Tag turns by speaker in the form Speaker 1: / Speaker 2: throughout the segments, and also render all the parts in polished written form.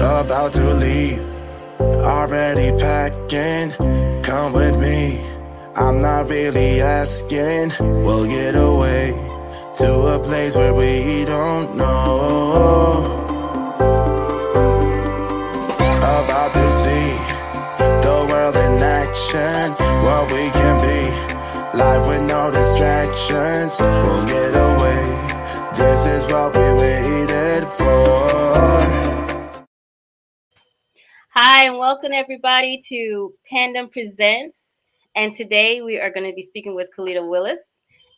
Speaker 1: about to leave, already packing. Come with me, I'm not really asking. We'll get away to a place where we don't know. About to see the world in action, what we can be, life with no distractions. We'll get away, this is what we waited for.
Speaker 2: Hi, and welcome everybody to Pandem Presents. And today we are going to be speaking with Colita Willis.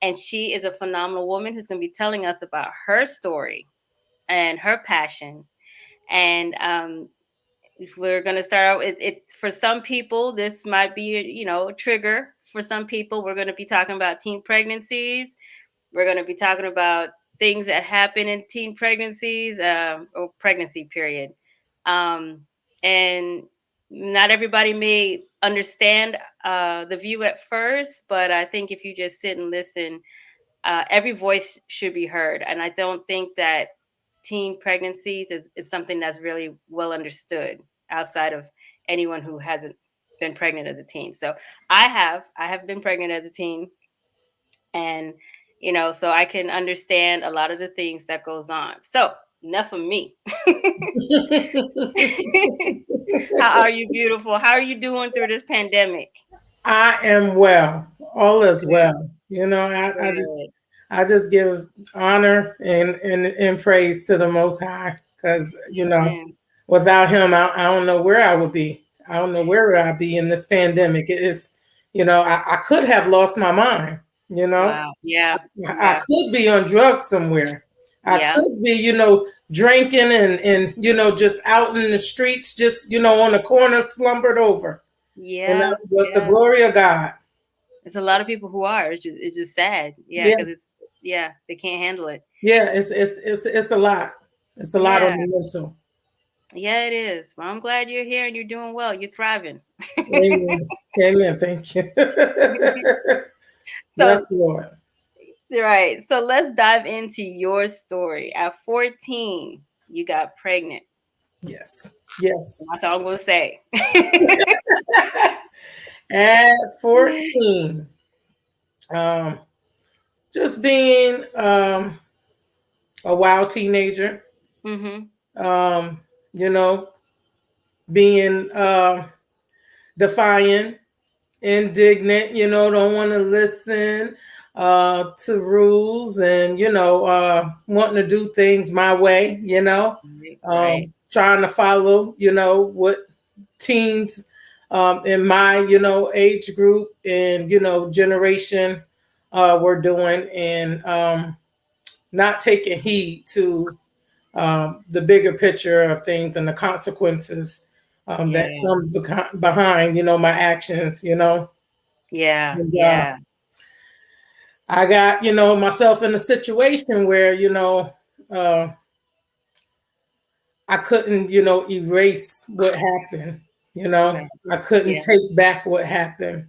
Speaker 2: And she is a phenomenal woman who's going to be telling us about her story and her passion. And we're going to start out with it. For some people, this might be, a trigger. For some people, we're going to be talking about teen pregnancies. We're going to be talking about things that happen in teen pregnancies or pregnancy period. And not everybody may understand the view at first, but I think if you just sit and listen, every voice should be heard. And I don't think that teen pregnancies is something that's really well understood outside of anyone who hasn't been pregnant as a teen. So I have been pregnant as a teen, and so I can understand a lot of the things that goes on. So enough of me. How are you, beautiful? How are you doing through this pandemic?
Speaker 3: I am well. All is well. I just give honor and praise to the Most High, because without Him, I don't know where I would be. I don't know where would I be in this pandemic. It is, I could have lost my mind.
Speaker 2: Wow.
Speaker 3: I could be on drugs somewhere. I could be, drinking and just out in the streets, just on the corner, slumbered over. With the glory of God.
Speaker 2: There's a lot of people who are. It's just sad. Because they can't handle it.
Speaker 3: Yeah, it's a lot. It's a lot on the mental.
Speaker 2: Yeah, it is. Well, I'm glad you're here and you're doing well. You're thriving.
Speaker 3: Amen. Amen. Thank you. Bless the Lord.
Speaker 2: Right. So let's dive into your story. At 14, you got pregnant.
Speaker 3: Yes.
Speaker 2: That's all I'm going to say.
Speaker 3: At 14, just being a wild teenager, being defiant, indignant, don't want to listen to rules, and wanting to do things my way, trying to follow what teens in my age group and generation were doing, and not taking heed to the bigger picture of things and the consequences that come behind my actions. I got myself in a situation where I couldn't erase what happened. I couldn't take back what happened.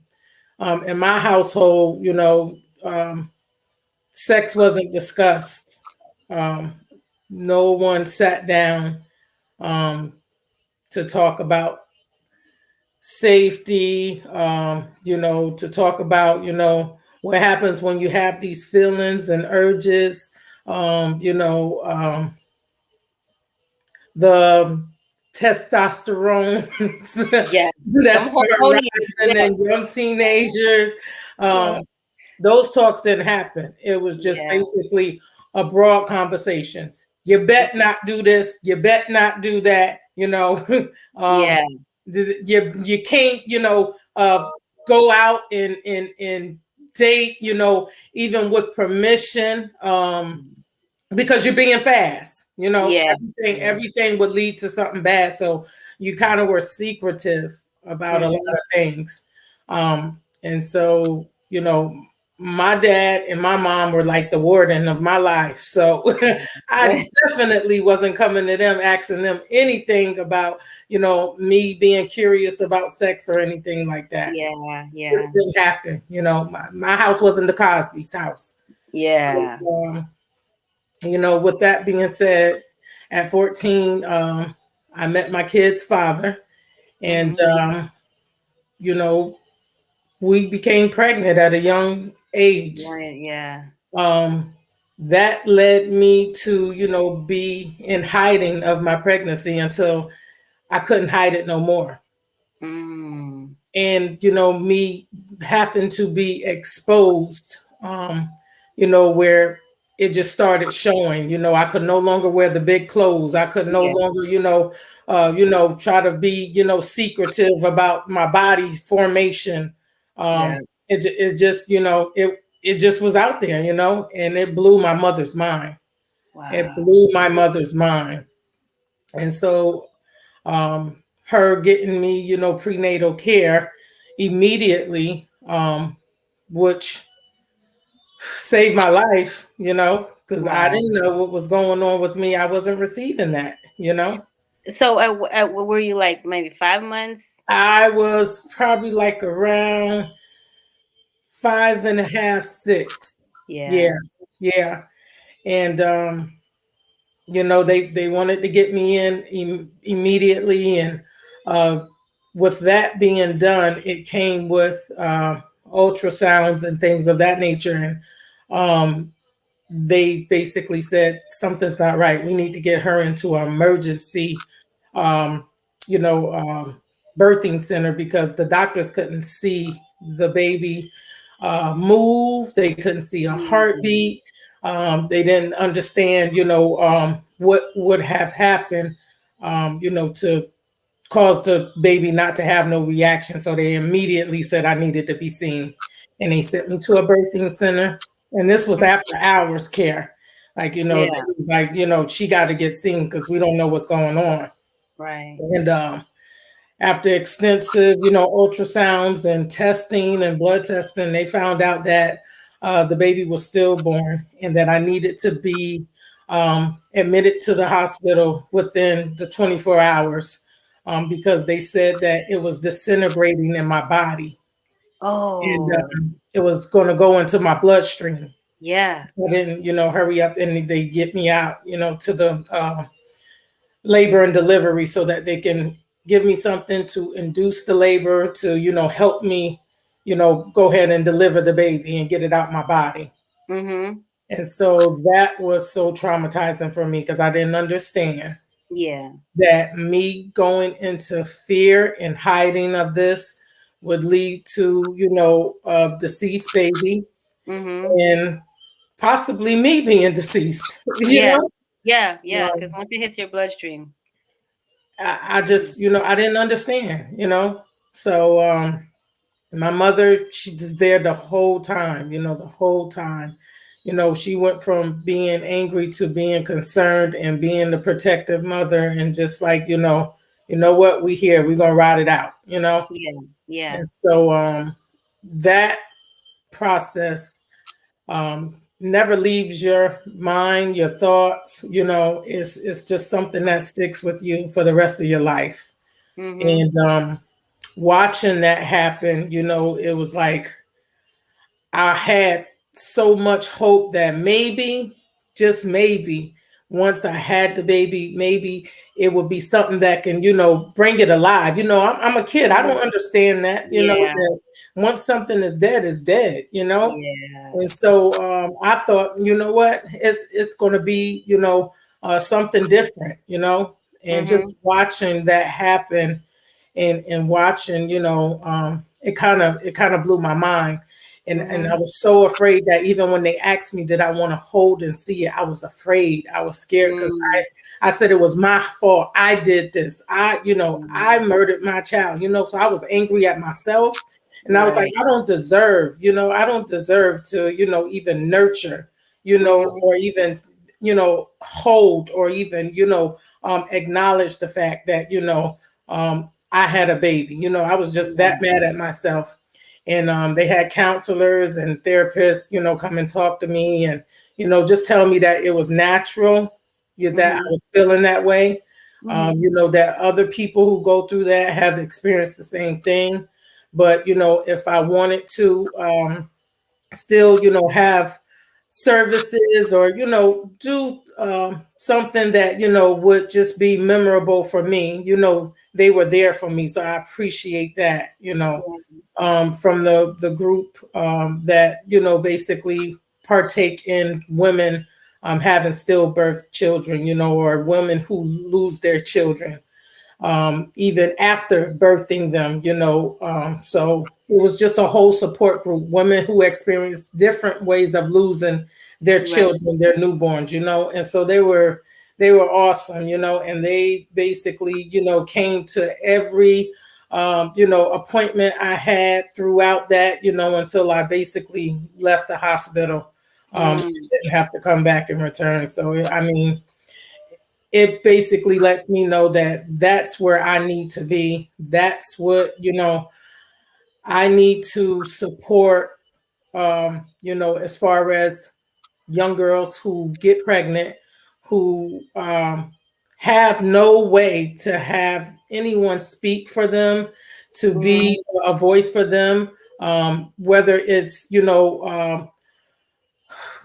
Speaker 3: In my household, sex wasn't discussed. No one sat down to talk about safety, to talk about, what happens when you have these feelings and urges, the testosterone that's rising in young teenagers. Those talks didn't happen. It was just basically a broad conversations. You bet not do this. You bet not do that. You can't, go out and date, even with permission, because you're being fast. Everything would lead to something bad. So you kind of were secretive about a lot of things. And so, my dad and my mom were like the warden of my life. So I definitely wasn't coming to them, asking them anything about, me being curious about sex or anything like that. This didn't happen. My house wasn't the Cosby's house. So, with that being said, at 14, I met my kid's father, and you know, we became pregnant at a young age.
Speaker 2: Yeah.
Speaker 3: Um, that led me to, be in hiding of my pregnancy until I couldn't hide it no more.
Speaker 2: Mm.
Speaker 3: And, me having to be exposed, where it just started showing. I could no longer wear the big clothes. I could no
Speaker 2: Yeah.
Speaker 3: longer, try to be, secretive about my body's formation.
Speaker 2: Yeah.
Speaker 3: It just, it just was out there, and it blew my mother's mind. It
Speaker 2: Wow.
Speaker 3: blew my mother's mind. And so her getting me, prenatal care immediately, which saved my life, because I
Speaker 2: Wow.
Speaker 3: didn't know what was going on with me. I wasn't receiving that.
Speaker 2: So, were you like maybe 5 months?
Speaker 3: I was probably like around 5.5, 6. Yeah,
Speaker 2: Yeah.
Speaker 3: yeah. And they wanted to get me in immediately, and with that being done, it came with ultrasounds and things of that nature. And they basically said something's not right. We need to get her into an emergency, um, you know, um, birthing center, because the doctors couldn't see the baby move. They couldn't see a
Speaker 2: Mm.
Speaker 3: heartbeat. They didn't understand, what would have happened, to caused the baby not to have no reaction. So they immediately said I needed to be seen. And they sent me to a birthing center. And this was after hours care. Like,
Speaker 2: Yeah.
Speaker 3: she got to get seen because we don't know what's going on.
Speaker 2: Right.
Speaker 3: And after extensive, ultrasounds and testing and blood testing, they found out that the baby was stillborn and that I needed to be admitted to the hospital within the 24 hours, because they said that it was disintegrating in my body, and
Speaker 2: Oh.
Speaker 3: it was going to go into my bloodstream.
Speaker 2: Yeah.
Speaker 3: I didn't, hurry up and they get me out, to the labor and delivery so that they can give me something to induce the labor to, help me, go ahead and deliver the baby and get it out my body.
Speaker 2: Mm-hmm.
Speaker 3: And so that was so traumatizing for me because I didn't understand
Speaker 2: Yeah.
Speaker 3: that me going into fear and hiding of this would lead to, a deceased baby
Speaker 2: Mm-hmm.
Speaker 3: and possibly me being deceased,
Speaker 2: Yeah. Yeah. Yeah. Because
Speaker 3: Um,
Speaker 2: once it hits your bloodstream.
Speaker 3: I just, I didn't understand. So my mother, she was there the whole time, the whole time. She went from being angry to being concerned and being the protective mother, and just like, what, we here, we're gonna ride it out.
Speaker 2: Yeah. Yeah.
Speaker 3: And so that process never leaves your mind, your thoughts, it's just something that sticks with you for the rest of your life.
Speaker 2: Mm-hmm.
Speaker 3: And watching that happen, it was like I had so much hope that maybe, just maybe, once I had the baby, maybe it would be something that can, bring it alive. I'm a kid. I
Speaker 2: Mm-hmm.
Speaker 3: don't understand that,
Speaker 2: Yeah.
Speaker 3: that once something is dead, it's dead.
Speaker 2: Yeah.
Speaker 3: And so I thought, you know what, it's going to be, something different, and
Speaker 2: Mm-hmm.
Speaker 3: just watching that happen, and watching, it kind of blew my mind. And I
Speaker 2: Mm-hmm.
Speaker 3: was so afraid that even when they asked me, did I want to hold and see it, I was afraid. I was scared because
Speaker 2: Mm-hmm.
Speaker 3: I said it was my fault. I did this. I
Speaker 2: Mm-hmm.
Speaker 3: murdered my child, so I was angry at myself. And I was like,
Speaker 2: Right.
Speaker 3: I don't deserve to, even nurture,
Speaker 2: Mm-hmm.
Speaker 3: or even, hold, or even, acknowledge the fact that, I had a baby. I was just
Speaker 2: Yeah.
Speaker 3: that mad at myself. And they had counselors and therapists, come and talk to me, and, just tell me that it was natural, that I
Speaker 2: Mm-hmm.
Speaker 3: was feeling that way.
Speaker 2: Mm-hmm.
Speaker 3: That other people who go through that have experienced the same thing. But, if I wanted to still, have services, or, do something that, would just be memorable for me. They were there for me. So I appreciate that, from the group that, basically partake in women having stillbirth children, or women who lose their children even after birthing them, so it was just a whole support group, women who experienced different ways of losing their children, their newborns, and so they were awesome, and they basically, came to every appointment I had throughout that, until I basically left the hospital. Didn't have to come back and return. So I mean, it basically lets me know that that's where I need to be. That's what, I need to support, as far as young girls who get pregnant, who have no way to have anyone speak for them, to be a voice for them, whether it's,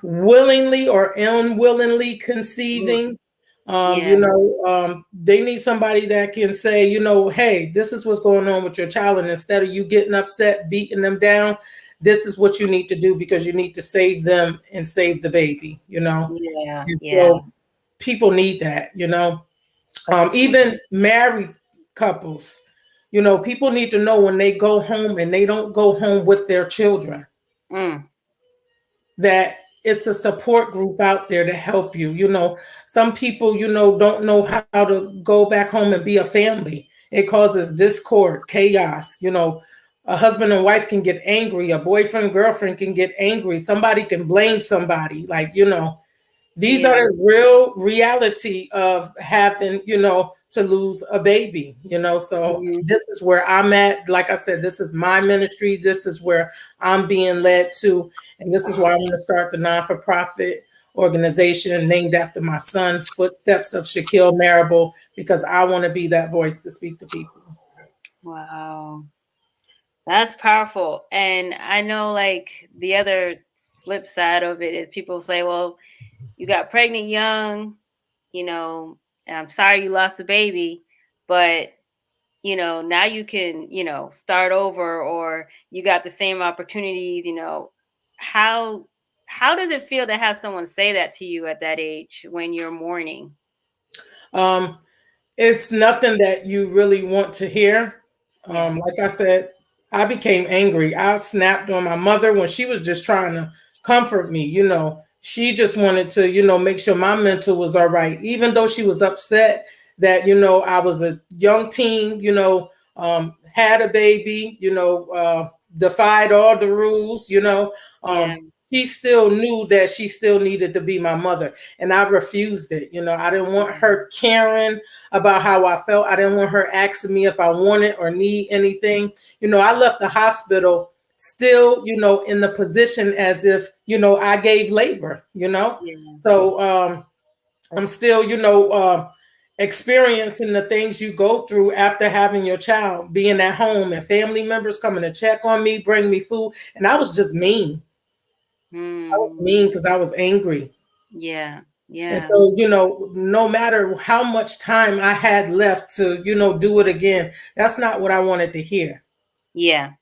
Speaker 3: willingly or unwillingly conceiving. They need somebody that can say, hey, this is what's going on with your child. And instead of you getting upset, beating them down, this is what you need to do because you need to save them and save the baby, So people need that, even married couples, people need to know when they go home and they don't go home with their children, that it's a support group out there to help you. Some people, don't know how to go back home and be a family. It causes discord, chaos. A husband and wife can get angry. A boyfriend, girlfriend can get angry. Somebody can blame somebody. These are the real reality of having, to lose a baby, so this is where I'm at. Like I said, this is my ministry. This is where I'm being led to. And this is why I'm going to start the non-for-profit organization named after my son, Footsteps of Shaquille Marable, because I want to be that voice to speak to people.
Speaker 2: Wow. That's powerful. And I know like the other flip side of it is people say, well, you got pregnant young, and I'm sorry you lost the baby, but now you can, start over, or you got the same opportunities, how does it feel to have someone say that to you at that age when you're mourning?
Speaker 3: It's nothing that you really want to hear. Like I said, I became angry. I snapped on my mother when she was just trying to comfort me. She just wanted to, make sure my mental was all right, even though she was upset that, I was a young teen, had a baby, defied all the rules, She still knew that she still needed to be my mother. And I refused it. I didn't want her caring about how I felt. I didn't want her asking me if I wanted or need anything. I left the hospital still, in the position as if, I gave labor, So I'm still, experiencing the things you go through after having your child, being at home and family members coming to check on me, bring me food. And I was just mean. I was mean because I was angry.
Speaker 2: Yeah.
Speaker 3: And so, no matter how much time I had left to, do it again, that's not what I wanted to hear.
Speaker 2: Yeah.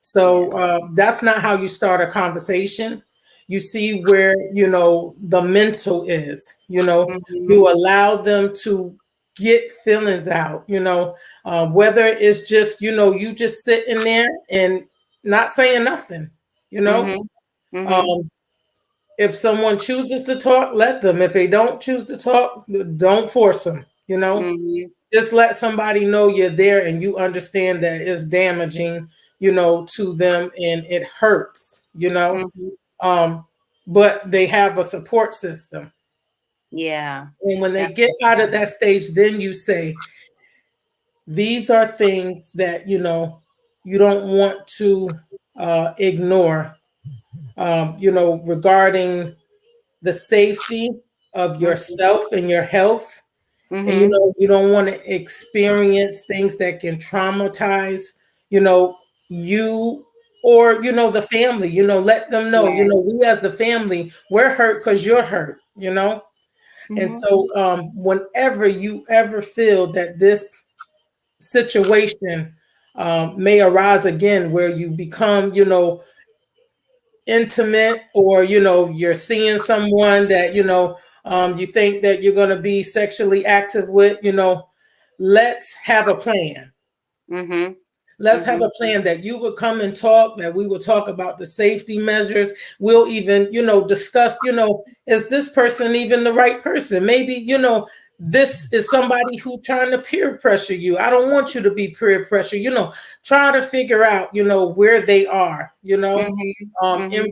Speaker 3: So that's not how you start a conversation. You see where, the mental is, you allow them to get feelings out, whether it's just, you just sitting there and not saying nothing, If someone chooses to talk, let them. If they don't choose to talk, don't force them, Just let somebody know you're there and you understand that it's damaging, to them and it hurts, but they have a support system.
Speaker 2: Yeah.
Speaker 3: And when they get out of that stage, then you say, these are things that, you don't want to ignore, regarding the safety of yourself and your health. And, you don't want to experience things that can traumatize, you or, the family, let them know, we as the family, we're hurt because you're hurt, And so whenever you ever feel that this situation may arise again, where you become, intimate, or, you're seeing someone that, you think that you're going to be sexually active with, let's have a plan. Let's have a plan that you would come and talk, that we will talk about the safety measures. We'll even, discuss, is this person even the right person? Maybe, this is somebody who trying to peer pressure you. I don't want you to be peer pressure, try to figure out, where they are, in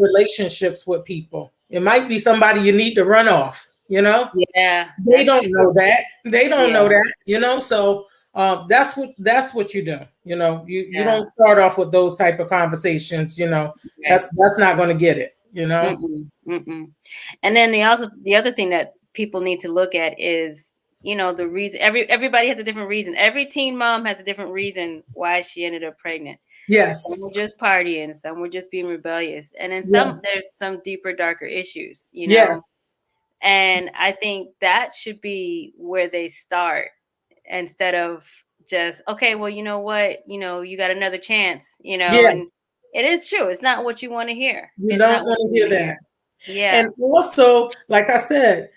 Speaker 3: relationships with people. It might be somebody you need to run off,
Speaker 2: Yeah.
Speaker 3: They don't know that. They don't know that, so that's what you do. You don't start off with those type of conversations. That's not going to get it.
Speaker 2: And then the other thing that people need to look at is, the reason. Everybody has a different reason. Every teen mom has a different reason why she ended up pregnant.
Speaker 3: Yes.
Speaker 2: Some were just partying. Some were just being rebellious, and then there's some deeper, darker issues.
Speaker 3: Yes.
Speaker 2: And I think that should be where they start, instead of just, okay, well, you know what, you got another chance, and it is true. It's not what you want to hear.
Speaker 3: You don't want to hear that.
Speaker 2: Yeah.
Speaker 3: And also, like I said,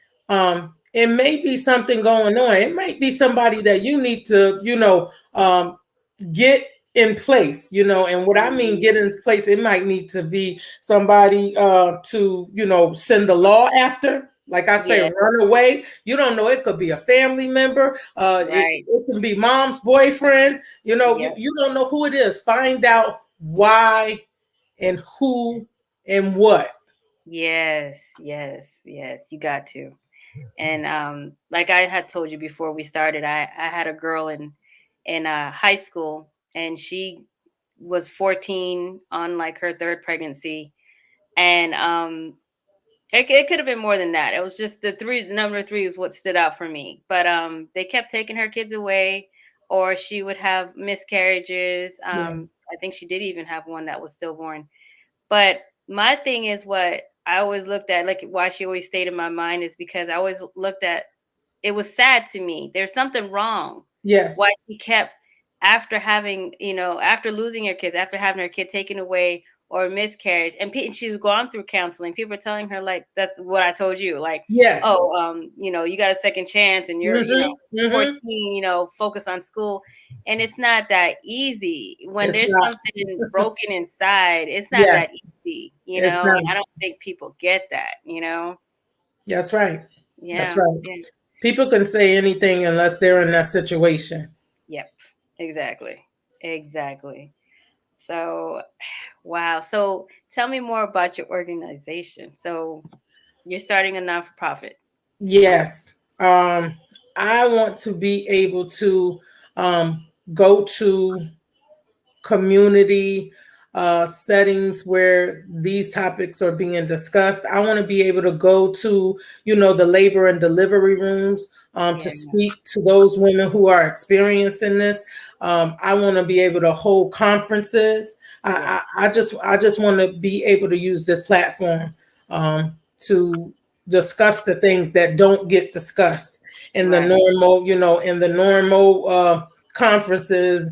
Speaker 3: it may be something going on. It might be somebody that you need to, get in place, and what I mean get in place, it might need to be somebody to, send the law after. Like I say, run away. You don't know. It could be a family member. It can be mom's boyfriend. You don't know who it is. Find out why and who and what.
Speaker 2: Yes. You got to. And like I had told you before we started, I had a girl in high school, and she was 14 on like her third pregnancy, and it could have been more than that. It was just number three was what stood out for me. But they kept taking her kids away, or she would have miscarriages. I think she did even have one that was stillborn. But my thing is, what I always looked at, like why she always stayed in my mind, is because I always looked at, it was sad to me. There's something wrong.
Speaker 3: Yes.
Speaker 2: Why she kept, after having, after losing her kids, after having her kid taken away or miscarriage, and she's gone through counseling. People are telling her, like, that's what I told you, like,
Speaker 3: yes,
Speaker 2: you got a second chance, and you're 14, focus on school. And it's not that easy when there's something broken inside. It's not that easy, and I don't think people get that.
Speaker 3: That's right.
Speaker 2: Yeah,
Speaker 3: that's right. People can say anything unless they're in that situation.
Speaker 2: Yep, exactly. So, wow. So tell me more about your organization. So you're starting a non-for-profit.
Speaker 3: Yes. I want to be able to go to community settings where these topics are being discussed. I want to be able to go to, the labor and delivery rooms to speak to those women who are experiencing this. I want to be able to hold conferences. I just want to be able to use this platform to discuss the things that don't get discussed in the normal, conferences,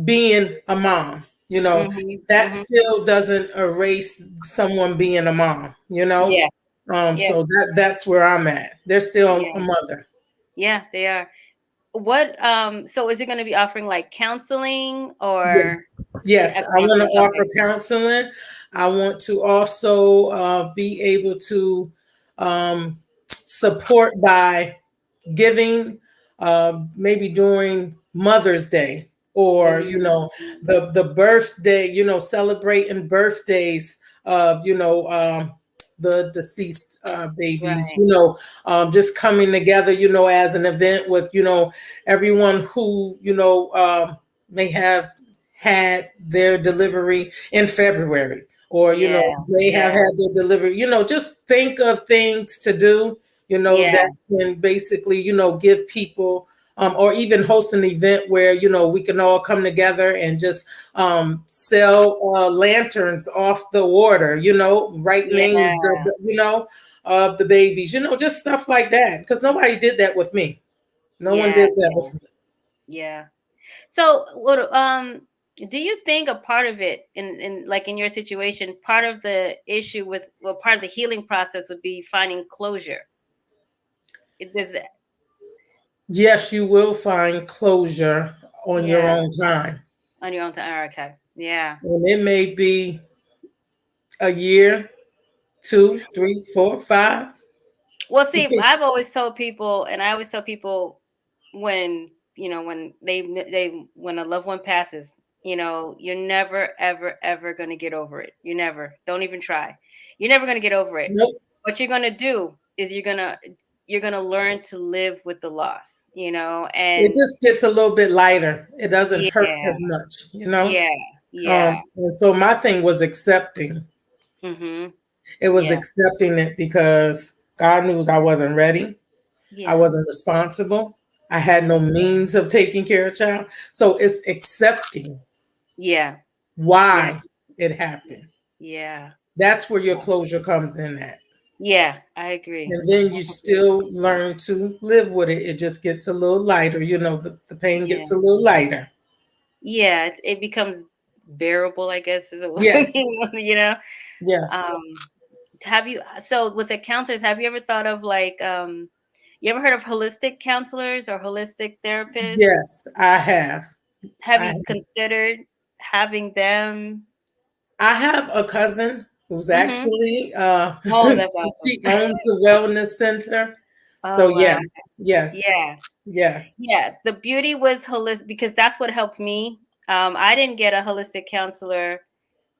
Speaker 3: being a mom, that still doesn't erase someone being a mom, so that's where I'm at. They're still a mother.
Speaker 2: Yeah, they are. What so is it going to be offering like counseling or?
Speaker 3: Yes, I want to offer counseling. I want to also be able to support by giving, maybe during Mother's Day, or the birthday, celebrating birthdays of the deceased babies, just coming together, as an event with everyone who may have had their delivery in February, or may have had their delivery, just think of things to do, that can basically, give people or even host an event where, you know, we can all come together and just sell lanterns off the water, you know, write names of the, you know, of the babies, you know, just stuff like that. Because nobody did that with me. No one did that with me.
Speaker 2: Yeah. So what do you think a part of it in like in your situation, part of the issue with, well, part of the healing process would be finding closure? Does it,
Speaker 3: Yes, you will find closure on your own time.
Speaker 2: on your own time? Okay. Yeah.
Speaker 3: And it may be a year, 2, 3, 4, 5.
Speaker 2: Well, see, I've always told people, and I always tell people when, you know, when when a loved one passes, you know, you're never, ever, ever going to get over it. You never, don't even try. You're never going to get over it.
Speaker 3: Nope.
Speaker 2: What you're going to do is you're going to learn to live with the loss, you know, and
Speaker 3: it just gets a little bit lighter. It doesn't hurt
Speaker 2: yeah,
Speaker 3: as much, you know?
Speaker 2: yeah.
Speaker 3: And so my thing was accepting.
Speaker 2: Mm-hmm.
Speaker 3: It was accepting it because God knew I wasn't ready. I wasn't responsible. I had no means of taking care of a child. So it's accepting why it happened.
Speaker 2: Yeah.
Speaker 3: That's where your closure comes in at.
Speaker 2: Yeah, I agree.
Speaker 3: And then you still learn to live with it. It just gets a little lighter. You know, the pain gets a little lighter.
Speaker 2: Yeah, it becomes bearable, I guess, is a
Speaker 3: Yes.
Speaker 2: you know.
Speaker 3: Yes.
Speaker 2: Have you, so with the counselors, have you ever thought of like you ever heard of holistic counselors or holistic therapists?
Speaker 3: Yes, I have.
Speaker 2: Have you considered having them?
Speaker 3: I have a cousin who's actually
Speaker 2: that's awesome.
Speaker 3: she owns a wellness center. So
Speaker 2: Wow.
Speaker 3: yes.
Speaker 2: Yeah. The beauty with holistic, because that's what helped me. I didn't get a holistic counselor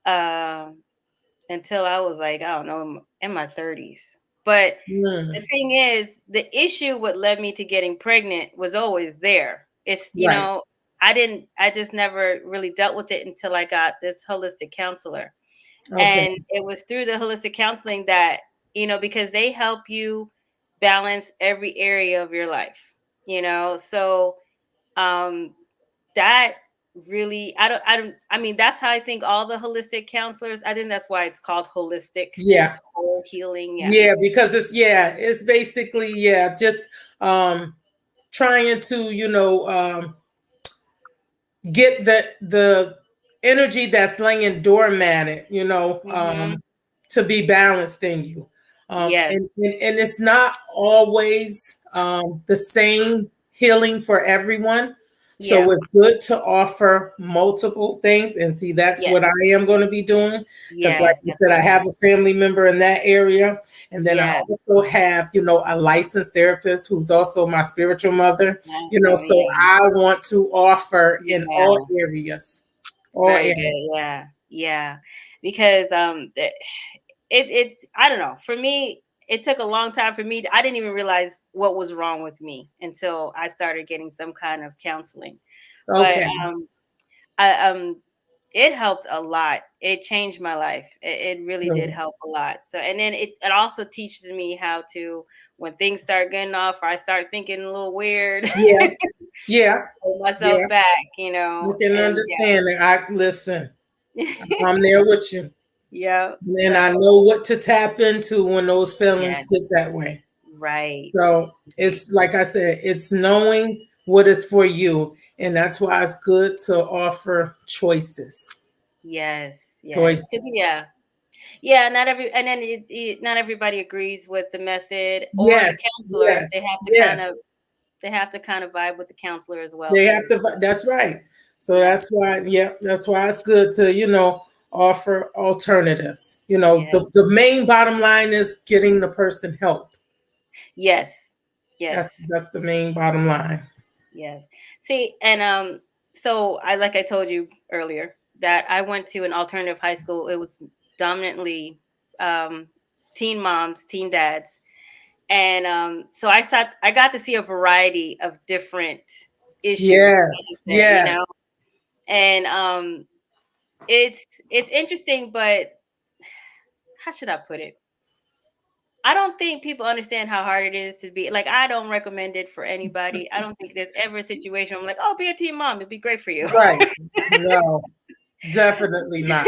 Speaker 2: until I was like, I don't know, in my 30s. But the thing is, the issue what led me to getting pregnant was always there. It's, you know, I just never really dealt with it until I got this holistic counselor.
Speaker 3: Okay.
Speaker 2: And it was through the holistic counseling that, you know, because they help you balance every area of your life, you know. So that really, I mean, that's how I think all the holistic counselors, I think that's why it's called holistic. It's whole healing.
Speaker 3: Because it's basically just trying to, you know, get the energy that's laying dormant, you know, to be balanced in you. And it's not always the same healing for everyone. So it's good to offer multiple things. And see, that's what I am going to be doing. Because like you said, I have a family member in that area. And then I also have, you know, a licensed therapist who's also my spiritual mother. You know, so I want to offer in all areas.
Speaker 2: Very good. Yeah. Because it I don't know. For me, it took a long time for me. I didn't even realize what was wrong with me until I started getting some kind of counseling. But it helped a lot. It changed my life. It really did help a lot. So, and then it also teaches me how to, when things start getting off or I start thinking a little weird, pull myself back, you know.
Speaker 3: You can understand it. I listen. I'm there with you. And I know what to tap into when those feelings get that way.
Speaker 2: Right.
Speaker 3: So it's like I said, it's knowing what is for you. And that's why it's good to offer choices.
Speaker 2: Choices. Yeah. Not not everybody agrees with the method or the counselor. They have to kind of vibe with the counselor as well.
Speaker 3: They have to. That's right. So that's why. That's why it's good to, you know, offer alternatives. You know, the main bottom line is getting the person help.
Speaker 2: Yes.
Speaker 3: That's the main bottom line.
Speaker 2: Yes. See, and so like I told you earlier that I went to an alternative high school. It was dominantly teen moms, teen dads. And so I got to see a variety of different issues. You know? And it's interesting, but how should I put it? I don't think people understand how hard it is to be like. I don't recommend it for anybody. I don't think there's ever a situation where I'm like, oh, be a teen mom. It'd be great for you.
Speaker 3: Right. No, definitely not.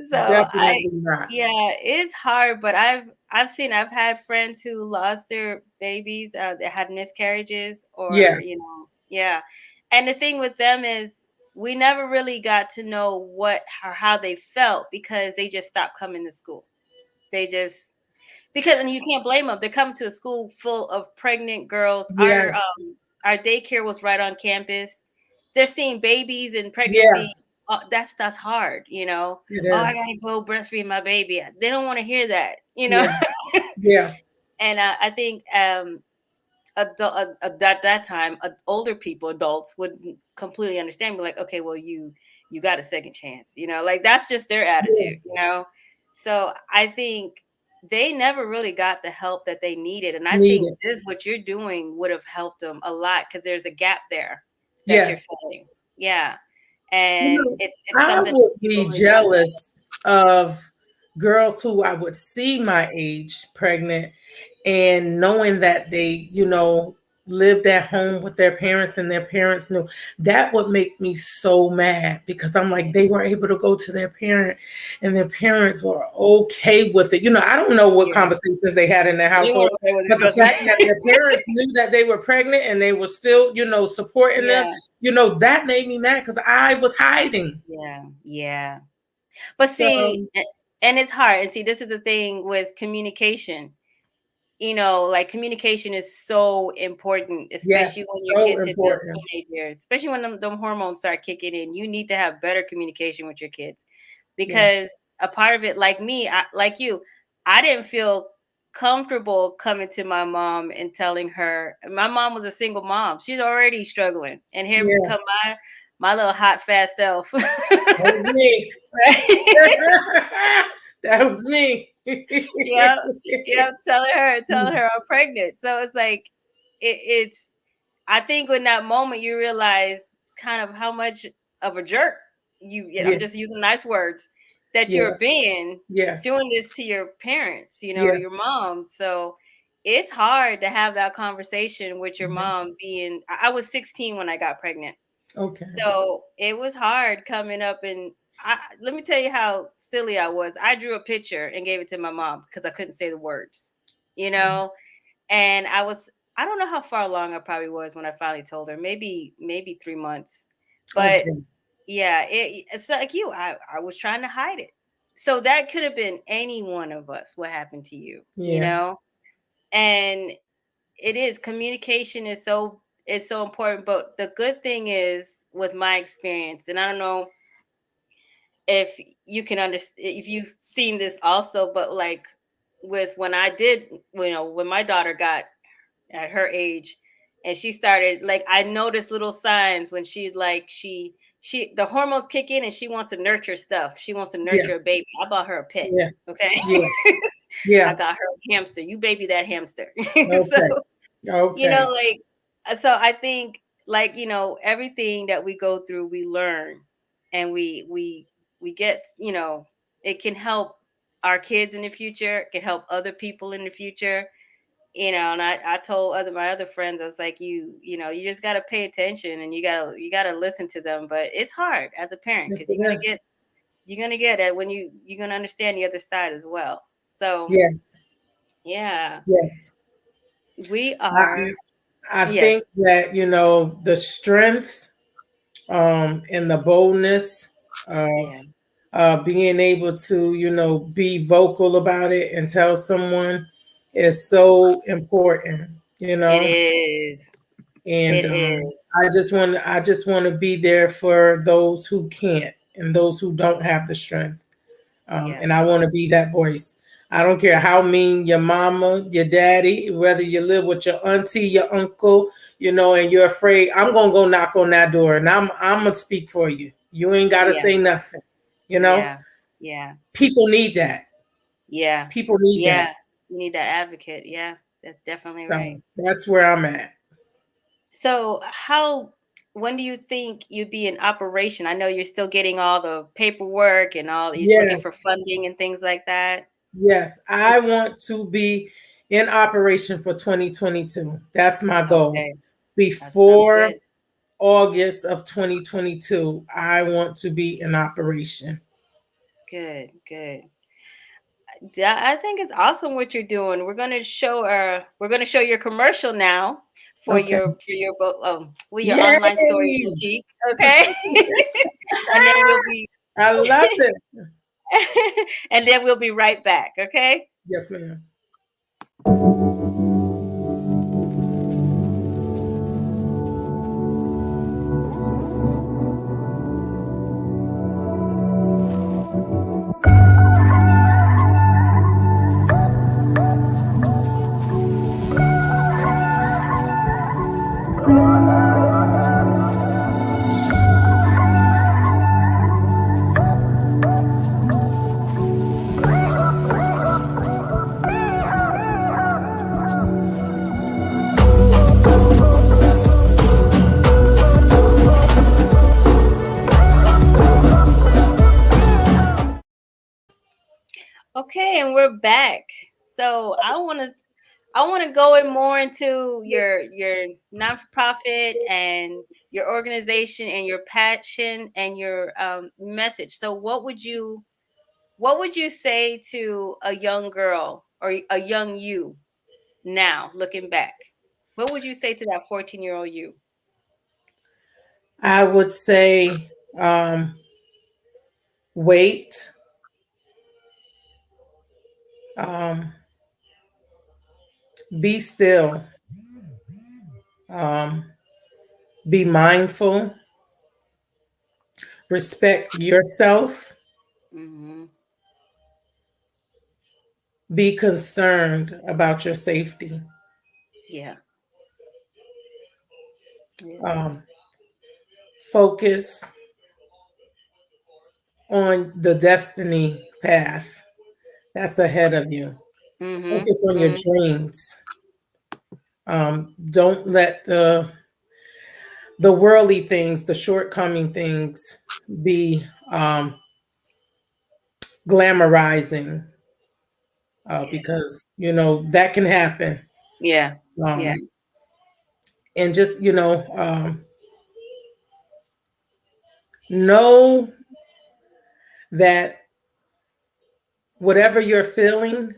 Speaker 2: So
Speaker 3: Definitely not.
Speaker 2: yeah, it's hard, but I've had friends who lost their babies, that had miscarriages,
Speaker 3: Yeah.
Speaker 2: or yeah. And the thing with them is we never really got to know what or how they felt because they just stopped coming to school. They just because and you can't blame them. They're coming to a school full of pregnant girls. Our
Speaker 3: Yes.
Speaker 2: our daycare was right on campus. They're seeing babies and
Speaker 3: Yeah.
Speaker 2: pregnancy. That's hard, Oh,
Speaker 3: It
Speaker 2: I
Speaker 3: is.
Speaker 2: gotta go breastfeed my baby. They don't want to hear that,
Speaker 3: Yeah. Yeah.
Speaker 2: And I think at that time, older people, adults would completely understand. Be like, okay, well, you got a second chance, like that's just their
Speaker 3: Yeah.
Speaker 2: attitude. So I think they never really got the help that they needed, and I
Speaker 3: Need
Speaker 2: think
Speaker 3: it.
Speaker 2: this what you're doing would have helped them a lot because there's a gap there that you're
Speaker 3: Yes.
Speaker 2: filling. Yeah,
Speaker 3: You
Speaker 2: and
Speaker 3: know,
Speaker 2: it's
Speaker 3: I
Speaker 2: something
Speaker 3: would
Speaker 2: people
Speaker 3: be
Speaker 2: really don't know.
Speaker 3: jealous of girls who I would see my age pregnant and knowing that they, lived at home with their parents and their parents knew. That would make me so mad because I'm like, they were able to go to their parent and their parents were okay with it. I don't know what
Speaker 2: Yeah,
Speaker 3: conversations they had in their
Speaker 2: you
Speaker 3: household,
Speaker 2: weren't okay with it,
Speaker 3: but the
Speaker 2: trust me.
Speaker 3: fact that their parents knew that they were pregnant and they were still, supporting them,
Speaker 2: Yeah,
Speaker 3: that made me mad because I was hiding.
Speaker 2: yeah. But see,
Speaker 3: So
Speaker 2: and it's hard. And see, this is the thing with communication. Like communication is so important, especially
Speaker 3: yes,
Speaker 2: when your
Speaker 3: so
Speaker 2: kids hit those
Speaker 3: important.
Speaker 2: teenage years, especially when them hormones start kicking in. You need to have better communication with your kids
Speaker 3: Yeah.
Speaker 2: because a part of it, like me, like you, I didn't feel comfortable coming to my mom and telling her. My mom was a single mom; she's already struggling, and here
Speaker 3: Yeah.
Speaker 2: come my little hot fast self,
Speaker 3: That was me.
Speaker 2: right?
Speaker 3: That was me.
Speaker 2: Yeah, yeah, telling her I'm pregnant. So it's like it's I think in that moment you realize kind of how much of a jerk I'm
Speaker 3: Yeah.
Speaker 2: just using nice words that you're
Speaker 3: Yes.
Speaker 2: being
Speaker 3: Yes.
Speaker 2: doing this to your parents,
Speaker 3: Yeah.
Speaker 2: your mom. So it's hard to have that conversation with your
Speaker 3: Yes.
Speaker 2: mom being I was 16 when I got pregnant.
Speaker 3: Okay.
Speaker 2: So it was hard coming up and let me tell you how silly I was. I drew a picture and gave it to my mom because I couldn't say the words, you know, and I don't know how far along I probably was when I finally told her, maybe 3 months. But
Speaker 3: Okay.
Speaker 2: yeah, it's like you, I was trying to hide it. So that could have been any one of us, what happened to you,
Speaker 3: Yeah.
Speaker 2: and it is communication is so important. But the good thing is with my experience, and I don't know if you can understand if you've seen this also, but like with when I did, when my daughter got at her age and she started like I noticed little signs when she the hormones kick in and she wants to nurture stuff. She wants to
Speaker 3: Yeah.
Speaker 2: nurture a baby. I bought her a pet.
Speaker 3: Yeah.
Speaker 2: Okay.
Speaker 3: Yeah.
Speaker 2: I
Speaker 3: Yeah.
Speaker 2: got her a hamster. You baby that hamster. So,
Speaker 3: Okay. Okay.
Speaker 2: like so I think like, everything that we go through, we learn and we get, it can help our kids in the future, it can help other people in the future, and I told my other friends, I was like, you just gotta pay attention and you gotta listen to them. But it's hard as a parent
Speaker 3: Yes,
Speaker 2: because
Speaker 3: it is.
Speaker 2: you're gonna get it when you're gonna understand the other side as well. So
Speaker 3: Yes.
Speaker 2: yeah,
Speaker 3: Yes.
Speaker 2: we
Speaker 3: I,
Speaker 2: are
Speaker 3: I
Speaker 2: yes,
Speaker 3: think that, the strength and the boldness of
Speaker 2: yeah,
Speaker 3: being able to, be vocal about it and tell someone is so important,
Speaker 2: it is.
Speaker 3: And
Speaker 2: It is.
Speaker 3: I just want to be there for those who can't and those who don't have the strength.
Speaker 2: Yeah.
Speaker 3: And I want to be that voice. I don't care how mean your mama, your daddy, whether you live with your auntie, your uncle, and you're afraid. I'm gonna go knock on that door, and I'm gonna speak for you. You ain't gotta
Speaker 2: Yeah.
Speaker 3: say nothing. You know,
Speaker 2: Yeah. Yeah.
Speaker 3: people need that.
Speaker 2: Yeah.
Speaker 3: People need
Speaker 2: Yeah.
Speaker 3: that.
Speaker 2: You need that advocate. Yeah. That's definitely right.
Speaker 3: So that's where I'm at.
Speaker 2: So, when do you think you'd be in operation? I know you're still getting all the paperwork and all, you're
Speaker 3: Yeah,
Speaker 2: looking for funding and things like that.
Speaker 3: Yes, I want to be in operation for 2022. That's my goal.
Speaker 2: Okay, that sounds
Speaker 3: Before
Speaker 2: good.
Speaker 3: August of 2022, I want to be in operation.
Speaker 2: Good, good. Yeah, I think it's awesome what you're doing. We're gonna show your commercial now
Speaker 3: Okay.
Speaker 2: for your book with your online story
Speaker 3: Yay!
Speaker 2: boutique. Okay. And then we'll be
Speaker 3: I love it.
Speaker 2: and then we'll be right back. Okay.
Speaker 3: Yes, ma'am.
Speaker 2: Okay, and we're back. So I want to go in more into your nonprofit and your organization and your passion and your message. So what would you say to a young girl or a young you now looking back? What would you say to that 14-year-old you?
Speaker 3: I would say wait. Um, be still. Um, be mindful. Respect yourself.
Speaker 2: Mm-hmm.
Speaker 3: Be concerned about your safety.
Speaker 2: Yeah. Yeah.
Speaker 3: Um, focus on the destiny path that's ahead of you.
Speaker 2: Mm-hmm.
Speaker 3: Focus on your
Speaker 2: Mm-hmm.
Speaker 3: dreams. Don't let the worldly things, the shortcoming things, be glamorizing
Speaker 2: Yeah.
Speaker 3: because that can happen.
Speaker 2: Yeah. Yeah.
Speaker 3: Um, and just know that whatever you're feeling,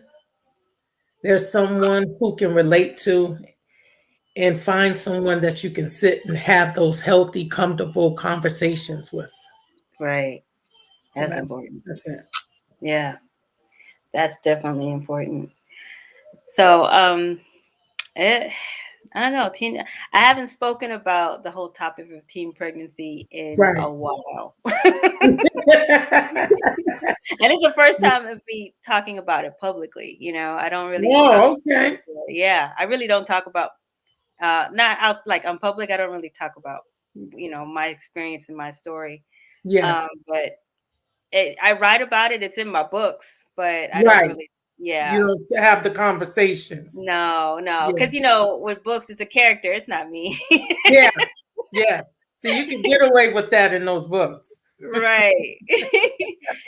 Speaker 3: there's someone who can relate to, and find someone that you can sit and have those healthy, comfortable conversations with.
Speaker 2: Right.
Speaker 3: So
Speaker 2: That's
Speaker 3: that's
Speaker 2: important.
Speaker 3: that's it.
Speaker 2: Yeah. That's definitely important. So, it, I don't know, teen. I haven't spoken about the whole topic of teen pregnancy in a
Speaker 3: Right.
Speaker 2: while, and it's the first time of me talking about it publicly. I don't really talk.
Speaker 3: Oh, okay.
Speaker 2: Yeah, I really don't talk about not out like on public. I don't really talk about my experience and my story.
Speaker 3: Yes.
Speaker 2: But I write about it. It's in my books, but I don't
Speaker 3: Right.
Speaker 2: really.
Speaker 3: You
Speaker 2: Yeah.
Speaker 3: don't have the conversations.
Speaker 2: No,
Speaker 3: Yeah.
Speaker 2: because with books, it's a character. It's not me.
Speaker 3: Yeah. Yeah. So you can get away with that in those books.
Speaker 2: Right.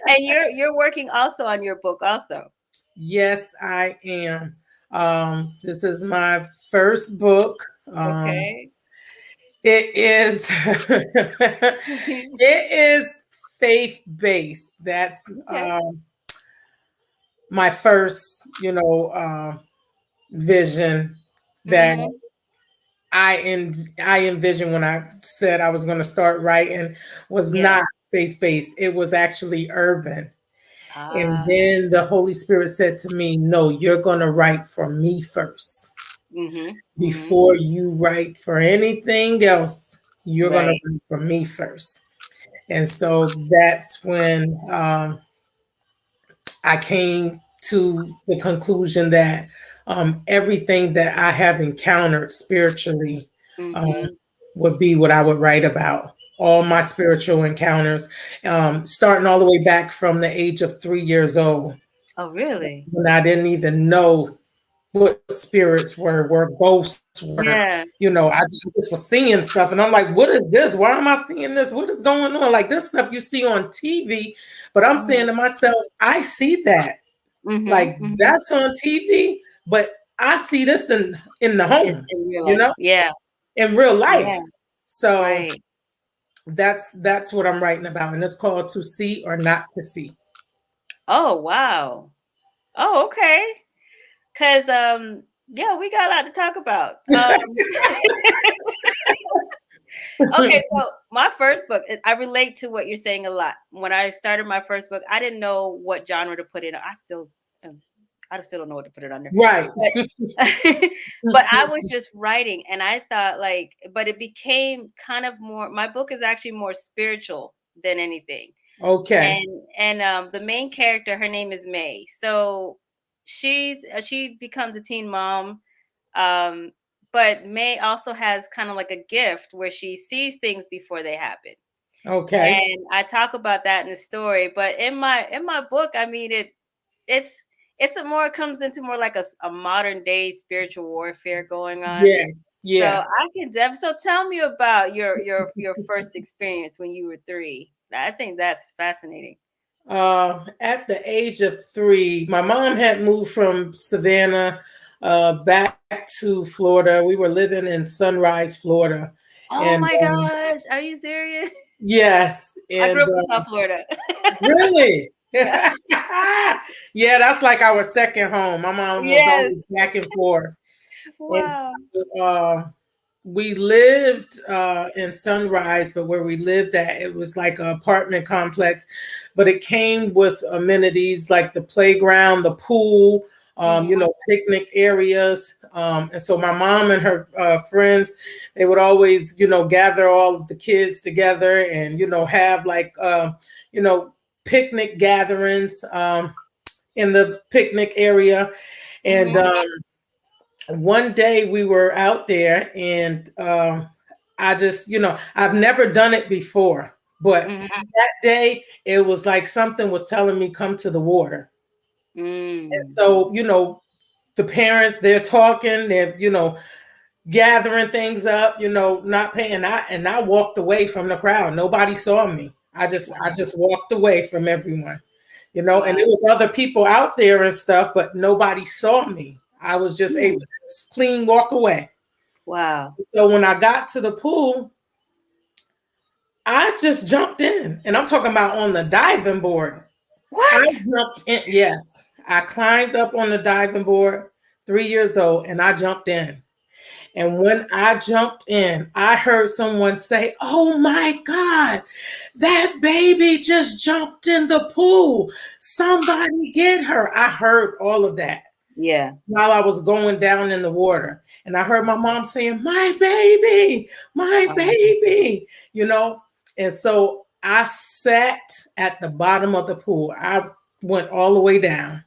Speaker 2: And you're working also on your book also.
Speaker 3: Yes, I am. This is my first book.
Speaker 2: Okay.
Speaker 3: It is it is faith-based. That's
Speaker 2: Okay.
Speaker 3: my first, vision that
Speaker 2: Mhm.
Speaker 3: I envisioned when I said I was going to start writing was
Speaker 2: Yeah.
Speaker 3: not faith-based. It was actually urban. And
Speaker 2: Ah.
Speaker 3: then the Holy Spirit said to me, "No, you're going to write for me first.
Speaker 2: Mhm. Mhm.
Speaker 3: Before you write for anything else, you're going to
Speaker 2: Right.
Speaker 3: write for me first." And so that's when I came to the conclusion that everything that I have encountered spiritually um,
Speaker 2: Mhm.
Speaker 3: would be what I would write about. All my spiritual encounters, starting all the way back from the age of 3 years old,
Speaker 2: Oh, really?
Speaker 3: when I didn't even know what spirits were ghosts were.
Speaker 2: Yeah.
Speaker 3: I just was seeing stuff, and I'm like, "What is this? Why am I seeing this? What is going on?" Like this stuff you see on TV, but I'm saying
Speaker 2: Mhm.
Speaker 3: to myself, "I see that. Like that's on TV, but I see this in the home,
Speaker 2: in real
Speaker 3: you
Speaker 2: life.
Speaker 3: know, in real life.
Speaker 2: Yeah.
Speaker 3: So
Speaker 2: Right.
Speaker 3: that's what I'm writing about, and it's called To See or Not to See.
Speaker 2: Oh, wow. Oh, okay. Cause yeah, we got a lot to talk about. Okay, so my first book, I relate to what you're saying a lot. When I started my first book, I didn't know what genre to put it. I still don't know what to put it under.
Speaker 3: Right.
Speaker 2: But, but I was just writing, and I thought but it became kind of more. My book is actually more spiritual than anything.
Speaker 3: Okay.
Speaker 2: And the main character, her name is May. So she becomes a teen mom. But May also has kind of like a gift where she sees things before they happen.
Speaker 3: Okay.
Speaker 2: And I talk about that in the story. But in my book, I mean it comes into more like a modern day spiritual warfare going on.
Speaker 3: Yeah. Yeah.
Speaker 2: So I can so tell me about your first experience when you were 3. I think that's fascinating.
Speaker 3: At the age of 3, my mom had moved from Savannah back to Florida. We were living in Sunrise, Florida.
Speaker 2: Oh my gosh, are you serious?
Speaker 3: Yes.
Speaker 2: I
Speaker 3: And
Speaker 2: grew up in South Florida.
Speaker 3: really?
Speaker 2: Yeah.
Speaker 3: Yeah, that's like our second home. My mom was always back and forth.
Speaker 2: Wow.
Speaker 3: And so, we lived in Sunrise, but where we lived at, it was like an apartment complex, but it came with amenities like the playground, the pool, picnic areas. And so my mom and her friends, they would always, gather all of the kids together and, have like, picnic gatherings in the picnic area. And one day we were out there and I just, I've never done it before, but that day it was like something was telling me, come to the water. And so, the parents, they're talking, they're, gathering things up, not paying. I walked away from the crowd. Nobody saw me. I just walked away from everyone, and there was other people out there and stuff, but nobody saw me. I was just able to clean walk away.
Speaker 2: Wow.
Speaker 3: So when I got to the pool, I just jumped in, and I'm talking about on the diving board.
Speaker 2: What?
Speaker 3: I jumped in. Yes, I climbed up on the diving board, 3 years old, and I jumped in. And when I jumped in, I heard someone say, "Oh my God, that baby just jumped in the pool. Somebody get her." I heard all of that.
Speaker 2: Yeah.
Speaker 3: While I was going down in the water. And I heard my mom saying, "My baby, my baby," And so I sat at the bottom of the pool. I went all the way down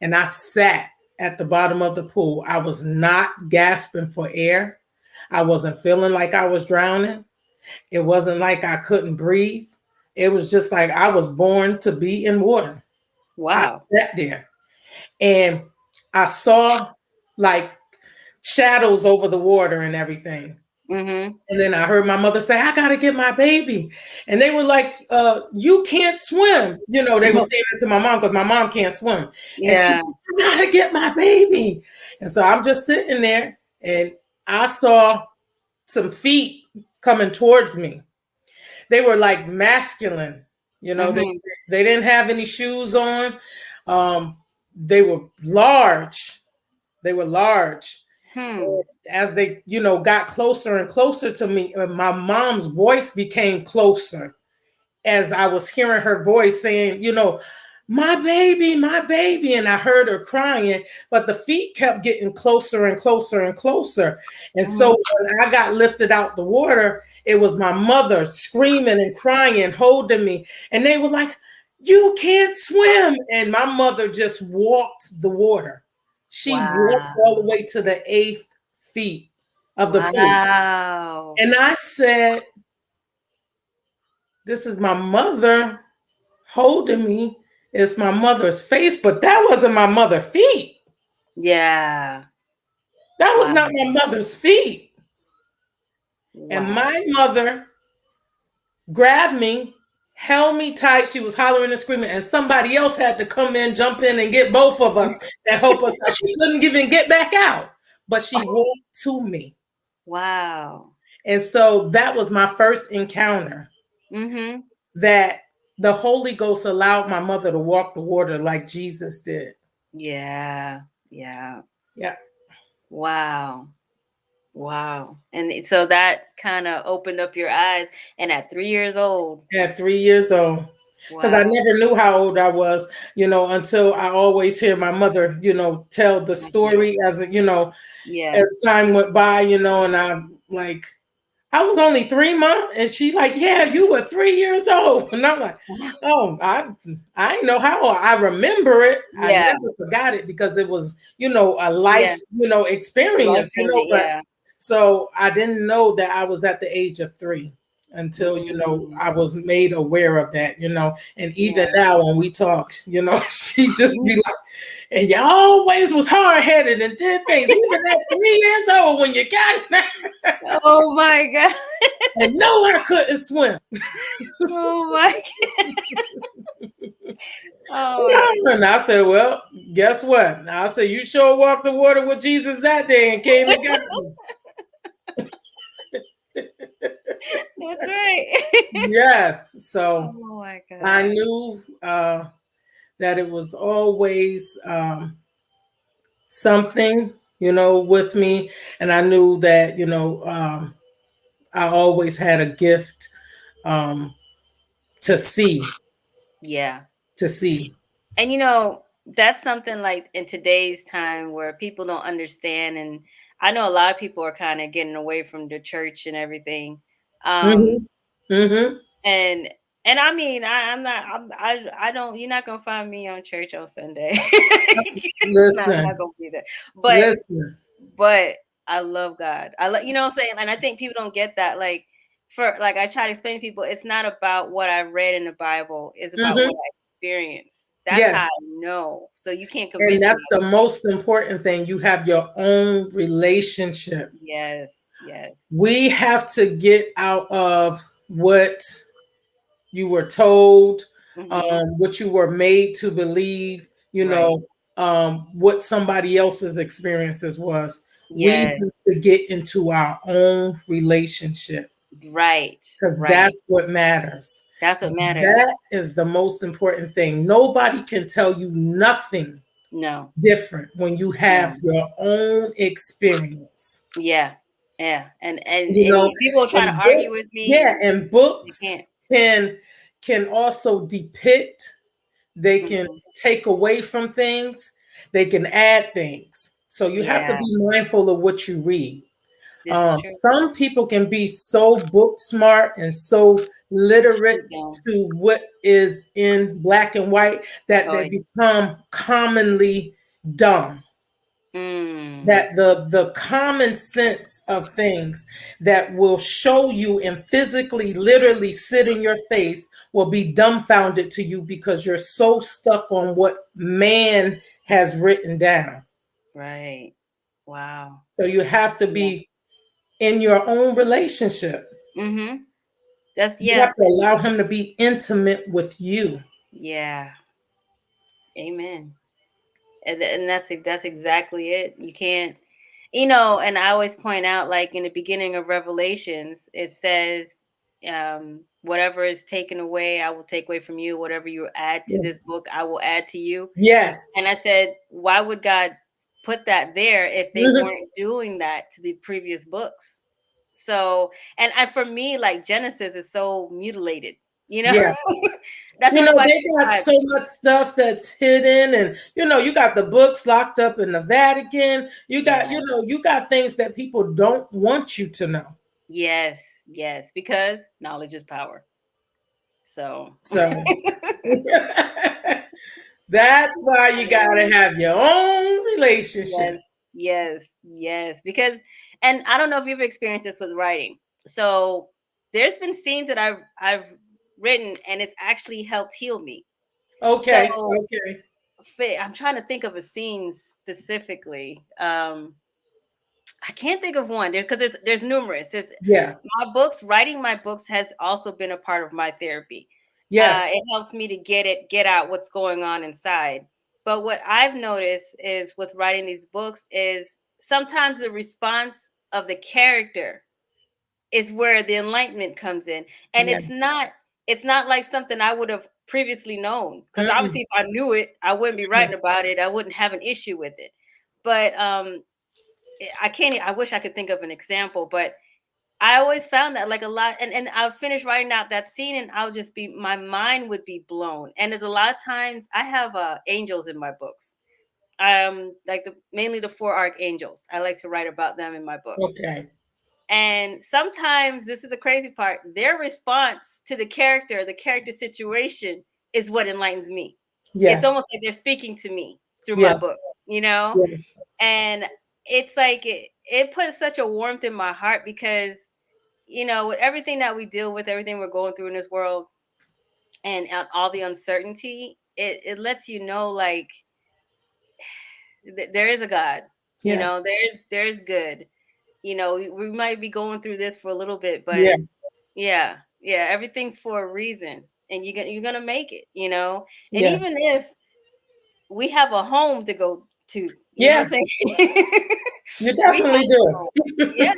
Speaker 3: and I sat at the bottom of the pool. I was not gasping for air. I wasn't feeling like I was drowning. It wasn't like I couldn't breathe. It was just like I was born to be in water.
Speaker 2: Wow.
Speaker 3: I sat there and I saw like shadows over the water and everything. And then I heard my mother say, "I got to get my baby." And they were like, "You can't swim." They were saying it to my mom because my mom can't swim.
Speaker 2: Yeah.
Speaker 3: And she said, "I got to get my baby." And so I'm just sitting there and I saw some feet coming towards me. They were like masculine, they didn't have any shoes on. They were large. As they, got closer and closer to me, my mom's voice became closer as I was hearing her voice saying, "My baby, my baby." And I heard her crying, but the feet kept getting closer and closer and closer. And so when I got lifted out the water, it was my mother screaming and crying, holding me. And they were like, "You can't swim." And my mother just walked the water. She walked all the way to the 8th feet of the pool. And I said, "This is my mother holding me. It's my mother's face," but that wasn't my mother's feet.
Speaker 2: Yeah.
Speaker 3: That was not my mother's feet. And my mother grabbed me, held me tight. She was hollering and screaming, and somebody else had to come in, jump in, and get both of us and help us out. She couldn't even get back out, but she walked to me.
Speaker 2: Wow.
Speaker 3: And so that was my first encounter that the Holy Ghost allowed my mother to walk the water like Jesus did.
Speaker 2: Yeah.
Speaker 3: Yeah.
Speaker 2: Wow. And so that kind of opened up your eyes. And at 3 years old.
Speaker 3: At 3 years old. Because I never knew how old I was, until I always hear my mother, tell the story as, as time went by, and I'm like, I was only 3 months, and she like, yeah, you were 3 years old. And I'm like, oh, I know how old. I remember it. I never forgot it because it was, a life, experience, but so I didn't know that I was at the age of 3 until, I was made aware of that, and even now when we talk, she just be like, and you always was hard-headed and did things, even at 3 years old when you got it.
Speaker 2: Oh my God.
Speaker 3: And no, I couldn't swim.
Speaker 2: Oh my God.
Speaker 3: Oh, and I said, well, guess what? I said, you sure walked the water with Jesus that day and came and got me.
Speaker 2: That's right.
Speaker 3: Yes. So
Speaker 2: oh my God.
Speaker 3: I knew that it was always something, with me. And I knew that, I always had a gift to see.
Speaker 2: Yeah.
Speaker 3: To see.
Speaker 2: And, that's something like in today's time where people don't understand. And I know a lot of people are kind of getting away from the church and everything. And I mean, I don't, you're not going to find me on church on Sunday.
Speaker 3: Listen,
Speaker 2: no, I'm not going to be there. But I love God. What I'm saying? And I think people don't get that. Like, I try to explain to people, it's not about what I read in the Bible. It's about what I experienced. That's how I know. So you can't convince me.
Speaker 3: And that's the most important thing. You have your own relationship.
Speaker 2: Yes.
Speaker 3: We have to get out of what you were told, what you were made to believe, what somebody else's experiences was. We have to get into our own relationship.
Speaker 2: Right.
Speaker 3: Because that's what matters.
Speaker 2: That's what matters.
Speaker 3: That is the most important thing. Nobody can tell you nothing different when you have your own experience.
Speaker 2: Yeah. And people are trying to argue with me.
Speaker 3: Yeah, and books can also depict, they can take away from things, they can add things. So you have to be mindful of what you read. Some people can be so book smart and so literate to what is in black and white that they become commonly dumb. That the common sense of things that will show you and physically, literally sit in your face will be dumbfounded to you because you're so stuck on what man has written down.
Speaker 2: Right. Wow.
Speaker 3: So you have to be in your own relationship. You have to allow him to be intimate with you.
Speaker 2: Yeah. Amen. And that's exactly it. You can't, and I always point out, like in the beginning of Revelations, it says, whatever is taken away, I will take away from you. Whatever you add to this book, I will add to you.
Speaker 3: Yes.
Speaker 2: And I said, why would God put that there if they weren't doing that to the previous books? So, and for me, like Genesis is so mutilated,
Speaker 3: Yeah.
Speaker 2: That's
Speaker 3: they got so much stuff that's hidden, and you got the books locked up in the Vatican. You got, you got things that people don't want you to know.
Speaker 2: Yes, because knowledge is power. So
Speaker 3: that's why you gotta have your own relationship.
Speaker 2: Yes. Because, and I don't know if you've experienced this with writing. So there's been scenes that I've written and it's actually helped heal me.
Speaker 3: Okay.
Speaker 2: I'm trying to think of a scene specifically. I can't think of one because there's numerous. Writing my books has also been a part of my therapy.
Speaker 3: Yes.
Speaker 2: It helps me to get out what's going on inside. But what I've noticed is with writing these books is sometimes the response of the character is where the enlightenment comes in. And
Speaker 3: Yeah.
Speaker 2: it's not like something I would have previously known. Because
Speaker 3: Mm-mm.
Speaker 2: obviously if I knew it, I wouldn't be writing about it. I wouldn't have an issue with it. But I wish I could think of an example, but I always found that like a lot, and I would finish writing out that scene, and I'll just be, my mind would be blown. And there's a lot of times I have angels in my books, like mainly the four archangels. I like to write about them in my books.
Speaker 3: Okay.
Speaker 2: And sometimes this is the crazy part. Their response to the character situation, is what enlightens me. It's
Speaker 3: Yes.
Speaker 2: almost like they're speaking to me through
Speaker 3: Yeah.
Speaker 2: my book, you know.
Speaker 3: Yeah.
Speaker 2: And it's like it puts such a warmth in my heart because, you know, with everything that we deal with, everything we're going through in this world, and all the uncertainty, it lets you know, like, there is a God. You
Speaker 3: Yes.
Speaker 2: know, there's good. You know, we might be going through this for a little bit,
Speaker 3: Yeah.
Speaker 2: but yeah, everything's for a reason, and you're gonna make it. You know, and
Speaker 3: Yes.
Speaker 2: even if we have a home to go to, you know
Speaker 3: Yeah.
Speaker 2: what I'm saying?
Speaker 3: You
Speaker 2: We have
Speaker 3: definitely
Speaker 2: a home.
Speaker 3: do.
Speaker 2: Yeah.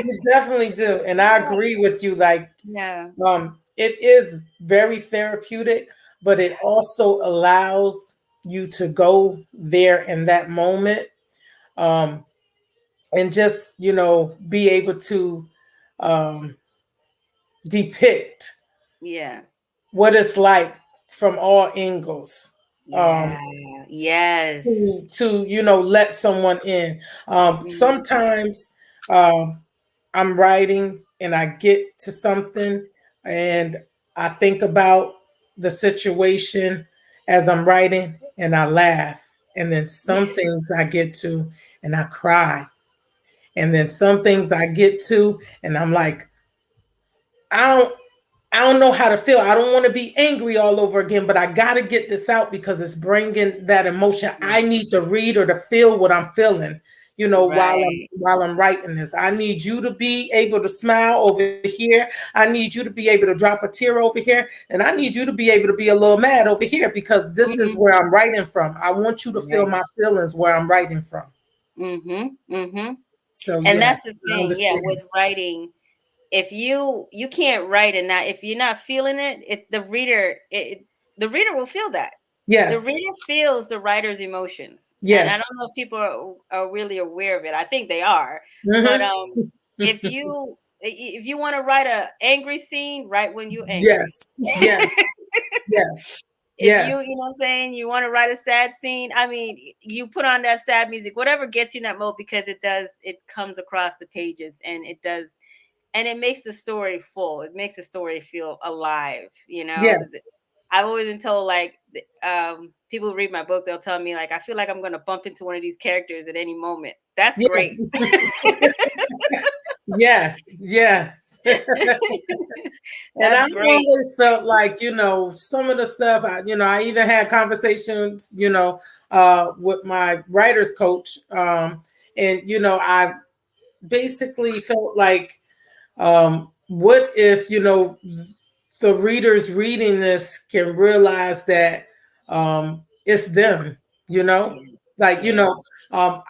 Speaker 3: You definitely do. And I agree with you. Like,
Speaker 2: Yeah.
Speaker 3: it is very therapeutic, but it also allows you to go there in that moment, um, and just, be able to um, depict
Speaker 2: Yeah.
Speaker 3: what it's like from all angles.
Speaker 2: Yeah. Yes.
Speaker 3: To let someone in.
Speaker 2: Mhm.
Speaker 3: Sometimes I'm writing and I get to something and I think about the situation as I'm writing and I laugh. And then some things I get to and I cry. And then some things I get to and I'm like, I don't I don't know how to feel. I don't want to be angry all over again, but I got to get this out because it's bringing that emotion. I need the reader to feel what I'm feeling,
Speaker 2: Right.
Speaker 3: while I'm writing this. I need you to be able to smile over here. I need you to be able to drop a tear over here, and I need you to be able to be a little mad over here because this is
Speaker 2: Mhm.
Speaker 3: where I'm writing from. I want you to feel
Speaker 2: Right.
Speaker 3: my feelings where I'm writing from.
Speaker 2: Mhm. Mhm.
Speaker 3: So
Speaker 2: And
Speaker 3: yeah,
Speaker 2: that's the
Speaker 3: I
Speaker 2: thing. Yeah, with
Speaker 3: understand.
Speaker 2: writing, if you can't write, and not, if you're not feeling it, the reader will feel that. The
Speaker 3: Yes,
Speaker 2: reader feels the writer's emotions. And I
Speaker 3: yes.
Speaker 2: don't know if people are really aware of it. I think they are. But
Speaker 3: Hmm.
Speaker 2: if you want to write a angry scene, write when you're angry.
Speaker 3: Yes, yes, yes.
Speaker 2: If
Speaker 3: Yeah,
Speaker 2: you know what I'm saying, you want to write a sad scene, I mean, you put on that sad music, whatever gets you in that mode, because it comes across the pages, and it does, and it makes the story full. It makes the story feel alive, you know.
Speaker 3: yeah,
Speaker 2: I've always been told, like, people who read my book, they'll tell me, like, I feel like I'm going to bump into one of these characters at any moment. That's
Speaker 3: yeah.
Speaker 2: great.
Speaker 3: Yes, yes. And
Speaker 2: That's
Speaker 3: I've
Speaker 2: great.
Speaker 3: always felt like, some of the stuff, I even had conversations, with my writer's coach. And, I basically felt like, what if, the readers reading this can realize that it's them, you know?
Speaker 2: Yeah.
Speaker 3: Like,
Speaker 2: Yeah.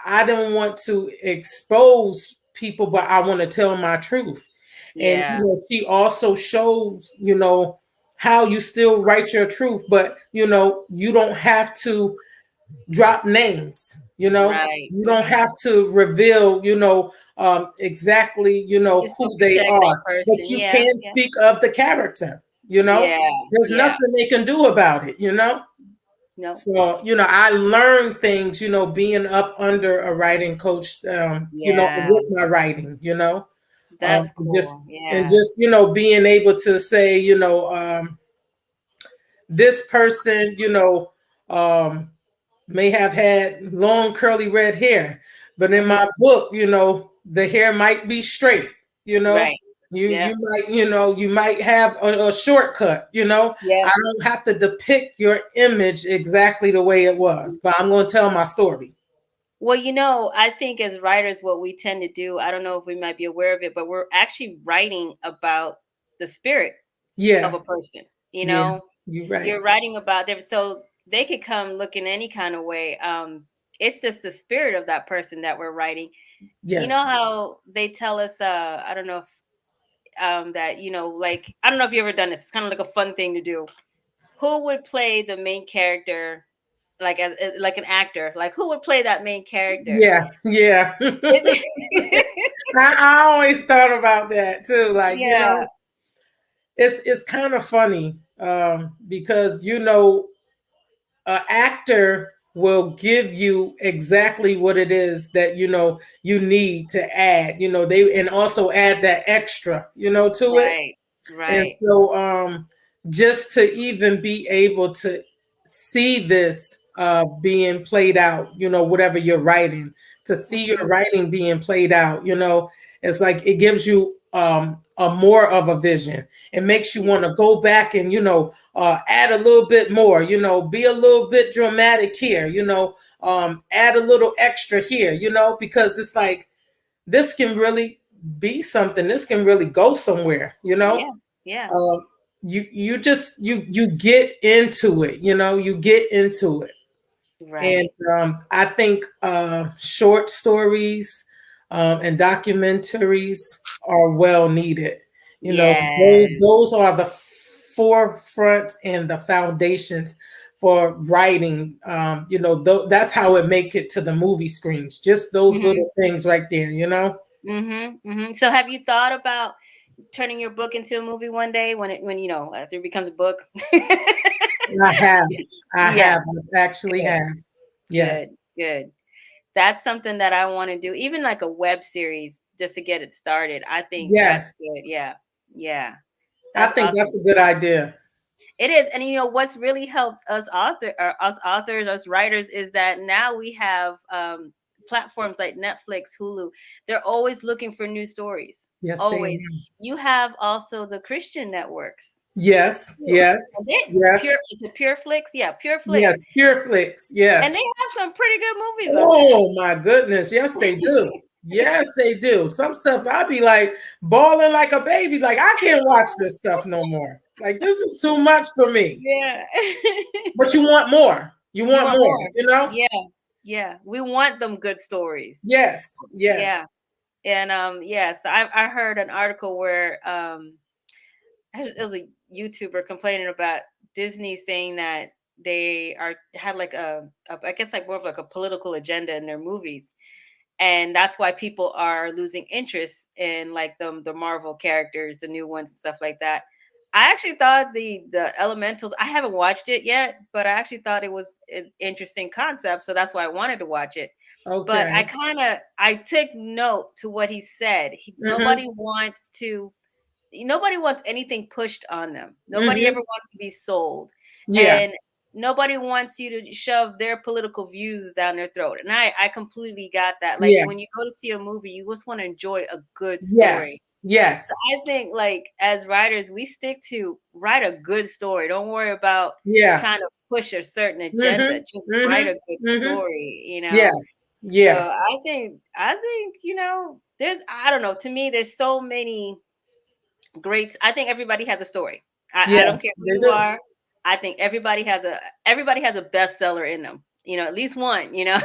Speaker 3: I don't want to expose people, but I want to tell my truth. And,
Speaker 2: Yeah.
Speaker 3: she also shows, how you still write your truth, but, you don't have to drop names,
Speaker 2: Right.
Speaker 3: you don't
Speaker 2: Right.
Speaker 3: have to reveal, exactly,
Speaker 2: You
Speaker 3: who
Speaker 2: still
Speaker 3: they
Speaker 2: protect that
Speaker 3: are, but
Speaker 2: person.
Speaker 3: you
Speaker 2: Yeah.
Speaker 3: can
Speaker 2: Yeah.
Speaker 3: speak of the character,
Speaker 2: Yeah.
Speaker 3: there's
Speaker 2: Yeah.
Speaker 3: nothing they can do about it,
Speaker 2: No.
Speaker 3: so, I learned things, being up under a writing coach,
Speaker 2: Yeah.
Speaker 3: with my writing,
Speaker 2: That's
Speaker 3: just,
Speaker 2: cool.
Speaker 3: and
Speaker 2: Yeah.
Speaker 3: just, being able to say, this person, um, may have had long curly red hair, but in
Speaker 2: Hmm.
Speaker 3: my book, the hair might be straight, you know.
Speaker 2: Right.
Speaker 3: You
Speaker 2: Yeah.
Speaker 3: might, you might have a shortcut,
Speaker 2: Yeah.
Speaker 3: I don't have to depict your image exactly the way it was, but I'm going to tell my story.
Speaker 2: Well, I think as writers, what we tend to do, I don't know if we might be aware of it, but we're actually writing about the spirit of
Speaker 3: Yeah.
Speaker 2: a person. You know,
Speaker 3: you're right.
Speaker 2: You're writing about different, so they could come looking any kind of way. It's just the spirit of that person that we're writing. You
Speaker 3: Yes.
Speaker 2: know how they tell us, I don't know if that, like, I don't know if you've ever done this. It's kind of like a fun thing to do. Who would play the main character, like as like an actor? Like, who would play that main character?
Speaker 3: Yeah, yeah. I always thought about that too. Like,
Speaker 2: Yeah.
Speaker 3: it's kind of funny because an actor will give you exactly what it is that you need to add. They and also add that extra, to it.
Speaker 2: Right.
Speaker 3: And
Speaker 2: Right.
Speaker 3: so just to even be able to see this being played out, whatever you're writing, to see your writing being played out, it's like it gives you a more of a vision. It makes you want to go back and add a little bit more, be a little bit dramatic here, add a little extra here, because it's like this can really be something. This can really go somewhere,
Speaker 2: Yeah. Yeah.
Speaker 3: You just you get into it, you get into it. And
Speaker 2: Right.
Speaker 3: I think short stories and documentaries are well needed.
Speaker 2: Yes.
Speaker 3: Those are the forefronts and the foundations for writing. That's how it make it to the movie screens. Just those
Speaker 2: Hmm.
Speaker 3: little things right there.
Speaker 2: So have you thought about turning your book into a movie one day when after it becomes a book?
Speaker 3: I have. I
Speaker 2: Yeah.
Speaker 3: have. I actually
Speaker 2: Good.
Speaker 3: have.
Speaker 2: Good.
Speaker 3: Yes.
Speaker 2: Good. That's something that I want to do, even like a web series just to get it started. I think that's
Speaker 3: Yes.
Speaker 2: good. Yeah. Yeah.
Speaker 3: I
Speaker 2: That's
Speaker 3: think that's
Speaker 2: awesome.
Speaker 3: a good idea.
Speaker 2: It is. And what's really helped us authors, us writers, is that now we have platforms like Netflix, Hulu. They're always looking for new stories.
Speaker 3: Yes, they
Speaker 2: Always.
Speaker 3: are.
Speaker 2: You have also the Christian networks.
Speaker 3: Yes,
Speaker 2: Too.
Speaker 3: yes,
Speaker 2: And they
Speaker 3: yes,
Speaker 2: is it Pure Flix? Yeah, Pure Flix.
Speaker 3: yes. Pure flicks.
Speaker 2: And they
Speaker 3: Yes.
Speaker 2: have some pretty good movies on there.
Speaker 3: Oh my goodness. Yes, they do. Yes, they do. Some stuff I'd be like bawling like a baby. Like I can't watch this stuff no more. Like this is too much for me.
Speaker 2: Yeah.
Speaker 3: But you want more. You
Speaker 2: You
Speaker 3: want
Speaker 2: want
Speaker 3: more,
Speaker 2: more. Yeah. Yeah. We want them good stories.
Speaker 3: Yes, yes.
Speaker 2: Yeah. And so I heard an article where it was a YouTuber complaining about Disney saying that they had like I guess like more of like a political agenda in their movies, and that's why people are losing interest in like the Marvel characters, the new ones and stuff like that. I actually thought the Elementals. I haven't watched it yet, but I actually thought it was an interesting concept, so that's why I wanted to watch it. But
Speaker 3: Okay.
Speaker 2: I took note to what he said.
Speaker 3: Mm-hmm.
Speaker 2: Nobody wants anything pushed on them. Nobody
Speaker 3: Mm-hmm.
Speaker 2: ever wants to be sold.
Speaker 3: Yeah.
Speaker 2: And nobody wants you to shove their political views down their throat. And I completely got that. Like
Speaker 3: Yeah.
Speaker 2: when you go to see a movie, you just want to enjoy a good
Speaker 3: Yes.
Speaker 2: story. So
Speaker 3: Yes.
Speaker 2: I think like as writers, we stick to write a good story. Don't worry about
Speaker 3: Yeah.
Speaker 2: trying to push a certain agenda.
Speaker 3: Mm-hmm.
Speaker 2: Just write a good
Speaker 3: Mm-hmm. Mm-hmm.
Speaker 2: story.
Speaker 3: Yeah.
Speaker 2: So
Speaker 3: Yeah.
Speaker 2: I think, there's I don't know, to me, there's so many great. I think everybody has a story. I
Speaker 3: Yeah.
Speaker 2: don't care who
Speaker 3: They
Speaker 2: you
Speaker 3: do.
Speaker 2: are. I think everybody has a bestseller in them. At least one.
Speaker 3: Yeah.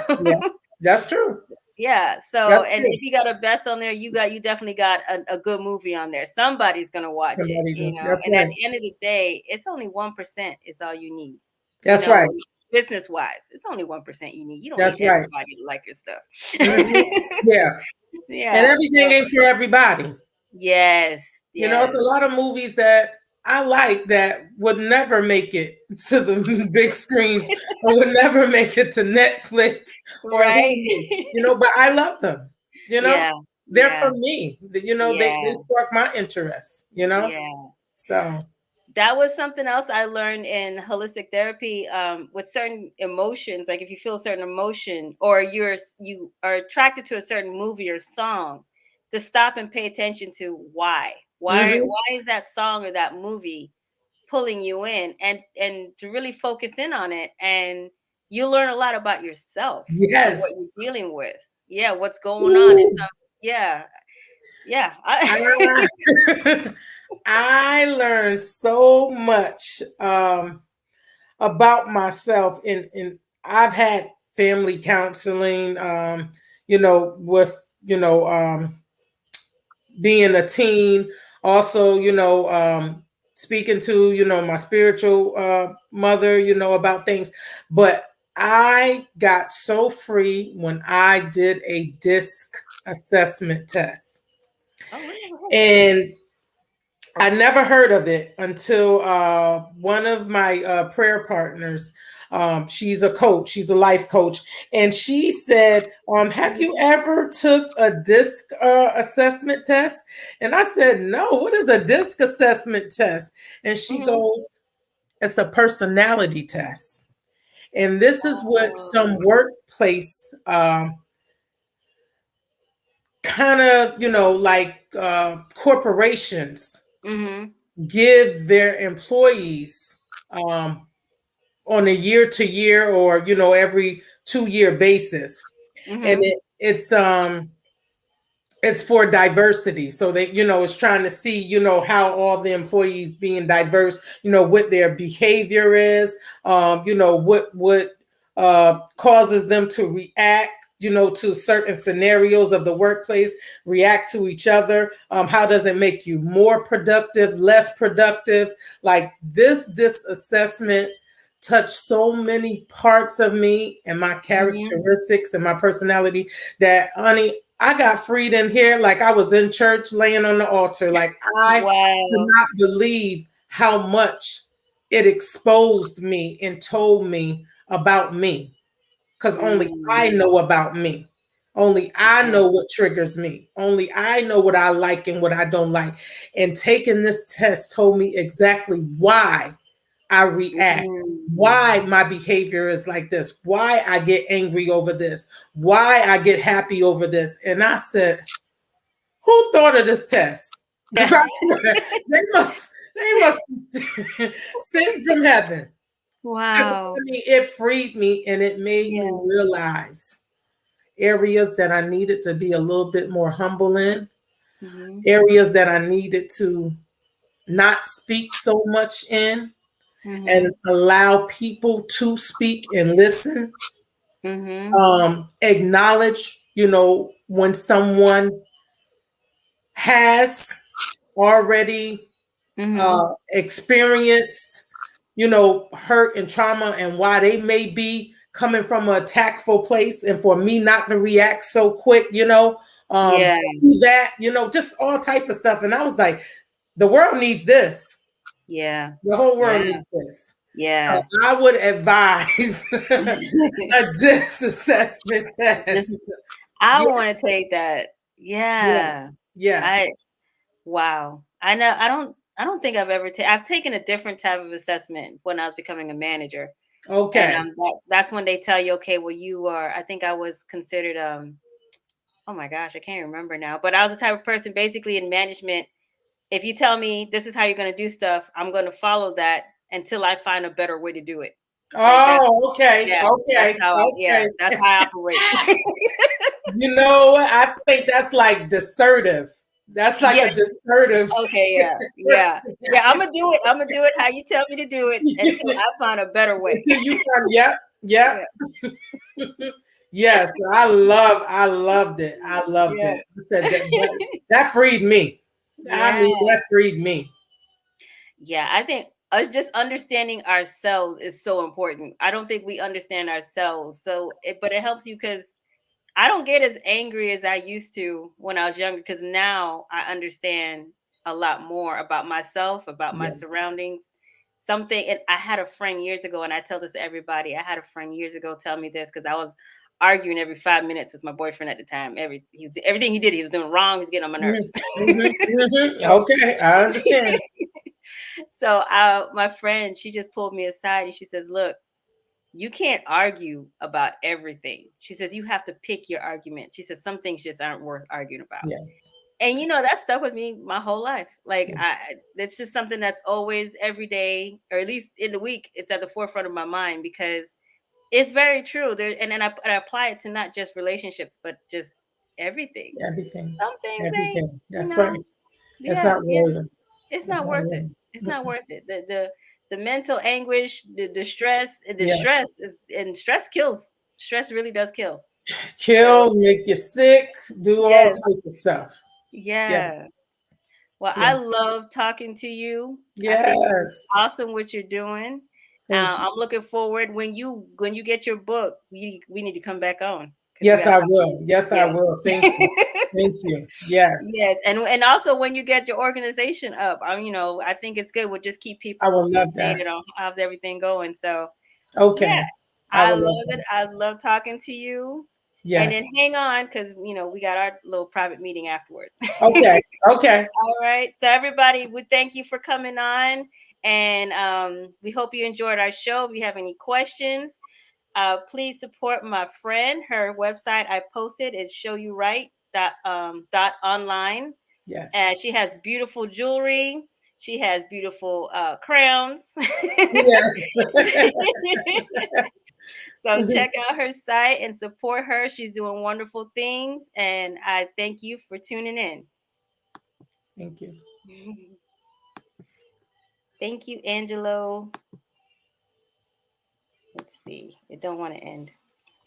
Speaker 3: That's true.
Speaker 2: Yeah. So,
Speaker 3: That's
Speaker 2: and
Speaker 3: true.
Speaker 2: if you got a best on there, you definitely got a good movie on there. Somebody's gonna watch it.
Speaker 3: Somebody do. That's
Speaker 2: And at
Speaker 3: right.
Speaker 2: the end of the day, it's only 1% is all you need.
Speaker 3: That's right.
Speaker 2: Business wise, it's only 1% you need. You don't need
Speaker 3: That's right.
Speaker 2: everybody to like your stuff.
Speaker 3: Hmm. Yeah. And
Speaker 2: Yeah.
Speaker 3: everything ain't for everybody.
Speaker 2: Yes.
Speaker 3: It's
Speaker 2: Yes.
Speaker 3: a lot of movies that I like that would never make it to the big screens or would never make it to Netflix or
Speaker 2: Right.
Speaker 3: Hulu, but I love them.
Speaker 2: Yeah.
Speaker 3: They're for
Speaker 2: Yeah.
Speaker 3: me. They
Speaker 2: Yeah.
Speaker 3: spark my interest.
Speaker 2: Yeah.
Speaker 3: So,
Speaker 2: That was something else I learned in holistic therapy, with certain emotions. Like if you feel a certain emotion or you are attracted to a certain movie or song, to stop and pay attention to why.
Speaker 3: mhm.
Speaker 2: Why is that song or that movie pulling you in, and to really focus in on it, and you learn a lot about yourself and what
Speaker 3: Yes.
Speaker 2: you're dealing with. Yeah, what's going on. And
Speaker 3: Ooh.
Speaker 2: so yeah. Yeah.
Speaker 3: Ah. I learned so much about myself, and I've had family counseling, with being a teen, also, speaking to, my spiritual mother, about things. But I got so free when I did a DISC assessment test.
Speaker 2: Oh, really?
Speaker 3: And I never heard of it until one of my prayer partners. She's a coach. She's a life coach, and she said, "Have you ever took a DISC assessment test?" And I said, "No. What is a DISC assessment test?" And she
Speaker 2: Mm-hmm.
Speaker 3: goes, "It's a personality test." And this is what some
Speaker 2: Oh.
Speaker 3: workplace kind of, like corporations
Speaker 2: Mm-hmm.
Speaker 3: give their employees um, on a year to year, or every 2 year basis. And
Speaker 2: Mm-hmm.
Speaker 3: it's for diversity, so they, it's trying to see, how all the employees being diverse, what their behavior is, what causes them to react, to certain scenarios of the workplace, react to each other. How does it make you more productive, less productive? Like this assessment touched so many parts of me and my
Speaker 2: Mm-hmm.
Speaker 3: characteristics and my personality that, honey, I got freed in here like I was in church laying on the altar. Like, I could
Speaker 2: Wow.
Speaker 3: not believe how much it exposed me and told me about me. Because only I
Speaker 2: Mm.
Speaker 3: know about me. Only I
Speaker 2: Yeah.
Speaker 3: know what triggers me. Only I know what I like and what I don't like. And taking this test told me exactly why I react,
Speaker 2: Mm.
Speaker 3: why my behavior is like this, why I get angry over this, why I get happy over this. And I said, who thought of this test? Because
Speaker 2: Yeah.
Speaker 3: they must be sent from heaven. Because
Speaker 2: Wow.
Speaker 3: it freed me and it made me
Speaker 2: Yeah.
Speaker 3: realize areas that I needed to be a little bit more humble in,
Speaker 2: Mm-hmm.
Speaker 3: areas that I needed to not speak so much in, and
Speaker 2: Mm-hmm.
Speaker 3: allow people to speak and listen.
Speaker 2: Mm-hmm.
Speaker 3: Acknowledge, when someone has already
Speaker 2: Mm-hmm.
Speaker 3: experienced, hurt and trauma, and why they may be coming from an attackful place, and for me not to react so quick,
Speaker 2: Yeah.
Speaker 3: that, just all type of stuff. And I was like, the world needs this.
Speaker 2: Yeah.
Speaker 3: The whole world
Speaker 2: Yeah.
Speaker 3: needs this. So
Speaker 2: Yeah.
Speaker 3: I would advise a DISC assessment
Speaker 2: This
Speaker 3: test.
Speaker 2: I
Speaker 3: Yeah,
Speaker 2: want to take that.
Speaker 3: yeah,
Speaker 2: Yeah.
Speaker 3: yes.
Speaker 2: I Wow. I know I don't think I've taken a different type of assessment when I was becoming a manager. And
Speaker 3: Okay.
Speaker 2: that's when they tell you, okay, well you are, I think I was considered oh my gosh, I can't remember now, but I was the type of person basically in management. If you tell me this is how you're going to do stuff, I'm going to follow that until I find a better way to do it. Like that's
Speaker 3: Oh, okay,
Speaker 2: yeah,
Speaker 3: okay,
Speaker 2: yeah,
Speaker 3: okay.
Speaker 2: that's how I operate.
Speaker 3: You know what? I think that's like dissertive. That's like
Speaker 2: Yeah,
Speaker 3: a dissertive
Speaker 2: okay, yeah. Yeah.
Speaker 3: person.
Speaker 2: Yeah, I'm gonna do it. I'm gonna do it how you tell me to do it until I find a better way.
Speaker 3: Until you find, yep, yep.
Speaker 2: Yeah.
Speaker 3: Yes, I loved it. I loved
Speaker 2: Yeah.
Speaker 3: it. I said that freed me. I
Speaker 2: Yeah.
Speaker 3: mean, that freed me.
Speaker 2: Yeah, I think us just understanding ourselves is so important. I don't think we understand ourselves. But it helps you because I don't get as angry as I used to when I was younger because now I understand a lot more about myself, about my
Speaker 3: Yeah.
Speaker 2: surroundings. Something, and I had a friend years ago, and I tell this to everybody. I had a friend years ago tell me this because I was arguing every 5 minutes with my boyfriend at the time. Everything he did, he was doing wrong. He was getting on my nerves.
Speaker 3: Mhm, mhm, mhm. Okay, I understand.
Speaker 2: So my friend, she just pulled me aside and she says, "Look, you can't argue about everything." She says, "You have to pick your argument." She says, "Some things just aren't worth arguing about."
Speaker 3: Yeah,
Speaker 2: And that stuck with me my whole life. Like
Speaker 3: yeah,
Speaker 2: it's just something that's always every day, or at least in the week, it's at the forefront of my mind because it's very true. And I apply it to not just relationships, but just everything.
Speaker 3: everything,
Speaker 2: Some things ain't,
Speaker 3: everything.
Speaker 2: you
Speaker 3: That's
Speaker 2: know,
Speaker 3: right. It's
Speaker 2: yeah,
Speaker 3: not
Speaker 2: yeah.
Speaker 3: rolling.
Speaker 2: It's not worth it. It's not worth it. The mental anguish, the stress, and stress kills. Stress really does kill.
Speaker 3: Kill, make you sick, do all type of stuff. Yes.
Speaker 2: Yeah. Well, I love talking to you.
Speaker 3: Yes.
Speaker 2: I think it's awesome what you're doing. I'm looking forward when you get your book. We need to come back on.
Speaker 3: Yes, I will. Yes, I will. Thank you. Thank you. Yes.
Speaker 2: Yes, and also when you get your organization up, I think it's good. We'll just keep people
Speaker 3: I would love that.
Speaker 2: updated on how's everything going. So
Speaker 3: okay,
Speaker 2: I love it. I love talking to you.
Speaker 3: Yes.
Speaker 2: And then hang on because we got our little private meeting afterwards.
Speaker 3: Okay. Okay.
Speaker 2: All right. So everybody, we thank you for coming on, and we hope you enjoyed our show. If you have any questions, please support my friend. Her website I posted is showyouright.online.
Speaker 3: Yes.
Speaker 2: And she has beautiful jewelry. She has beautiful crowns. So check out her site and support her. She's doing wonderful things. And I thank you for tuning in.
Speaker 3: Thank you.
Speaker 2: Thank you, Angelo. Let's see. It don't want to end.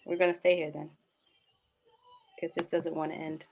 Speaker 2: We're going to stay here then. Because this doesn't want to end.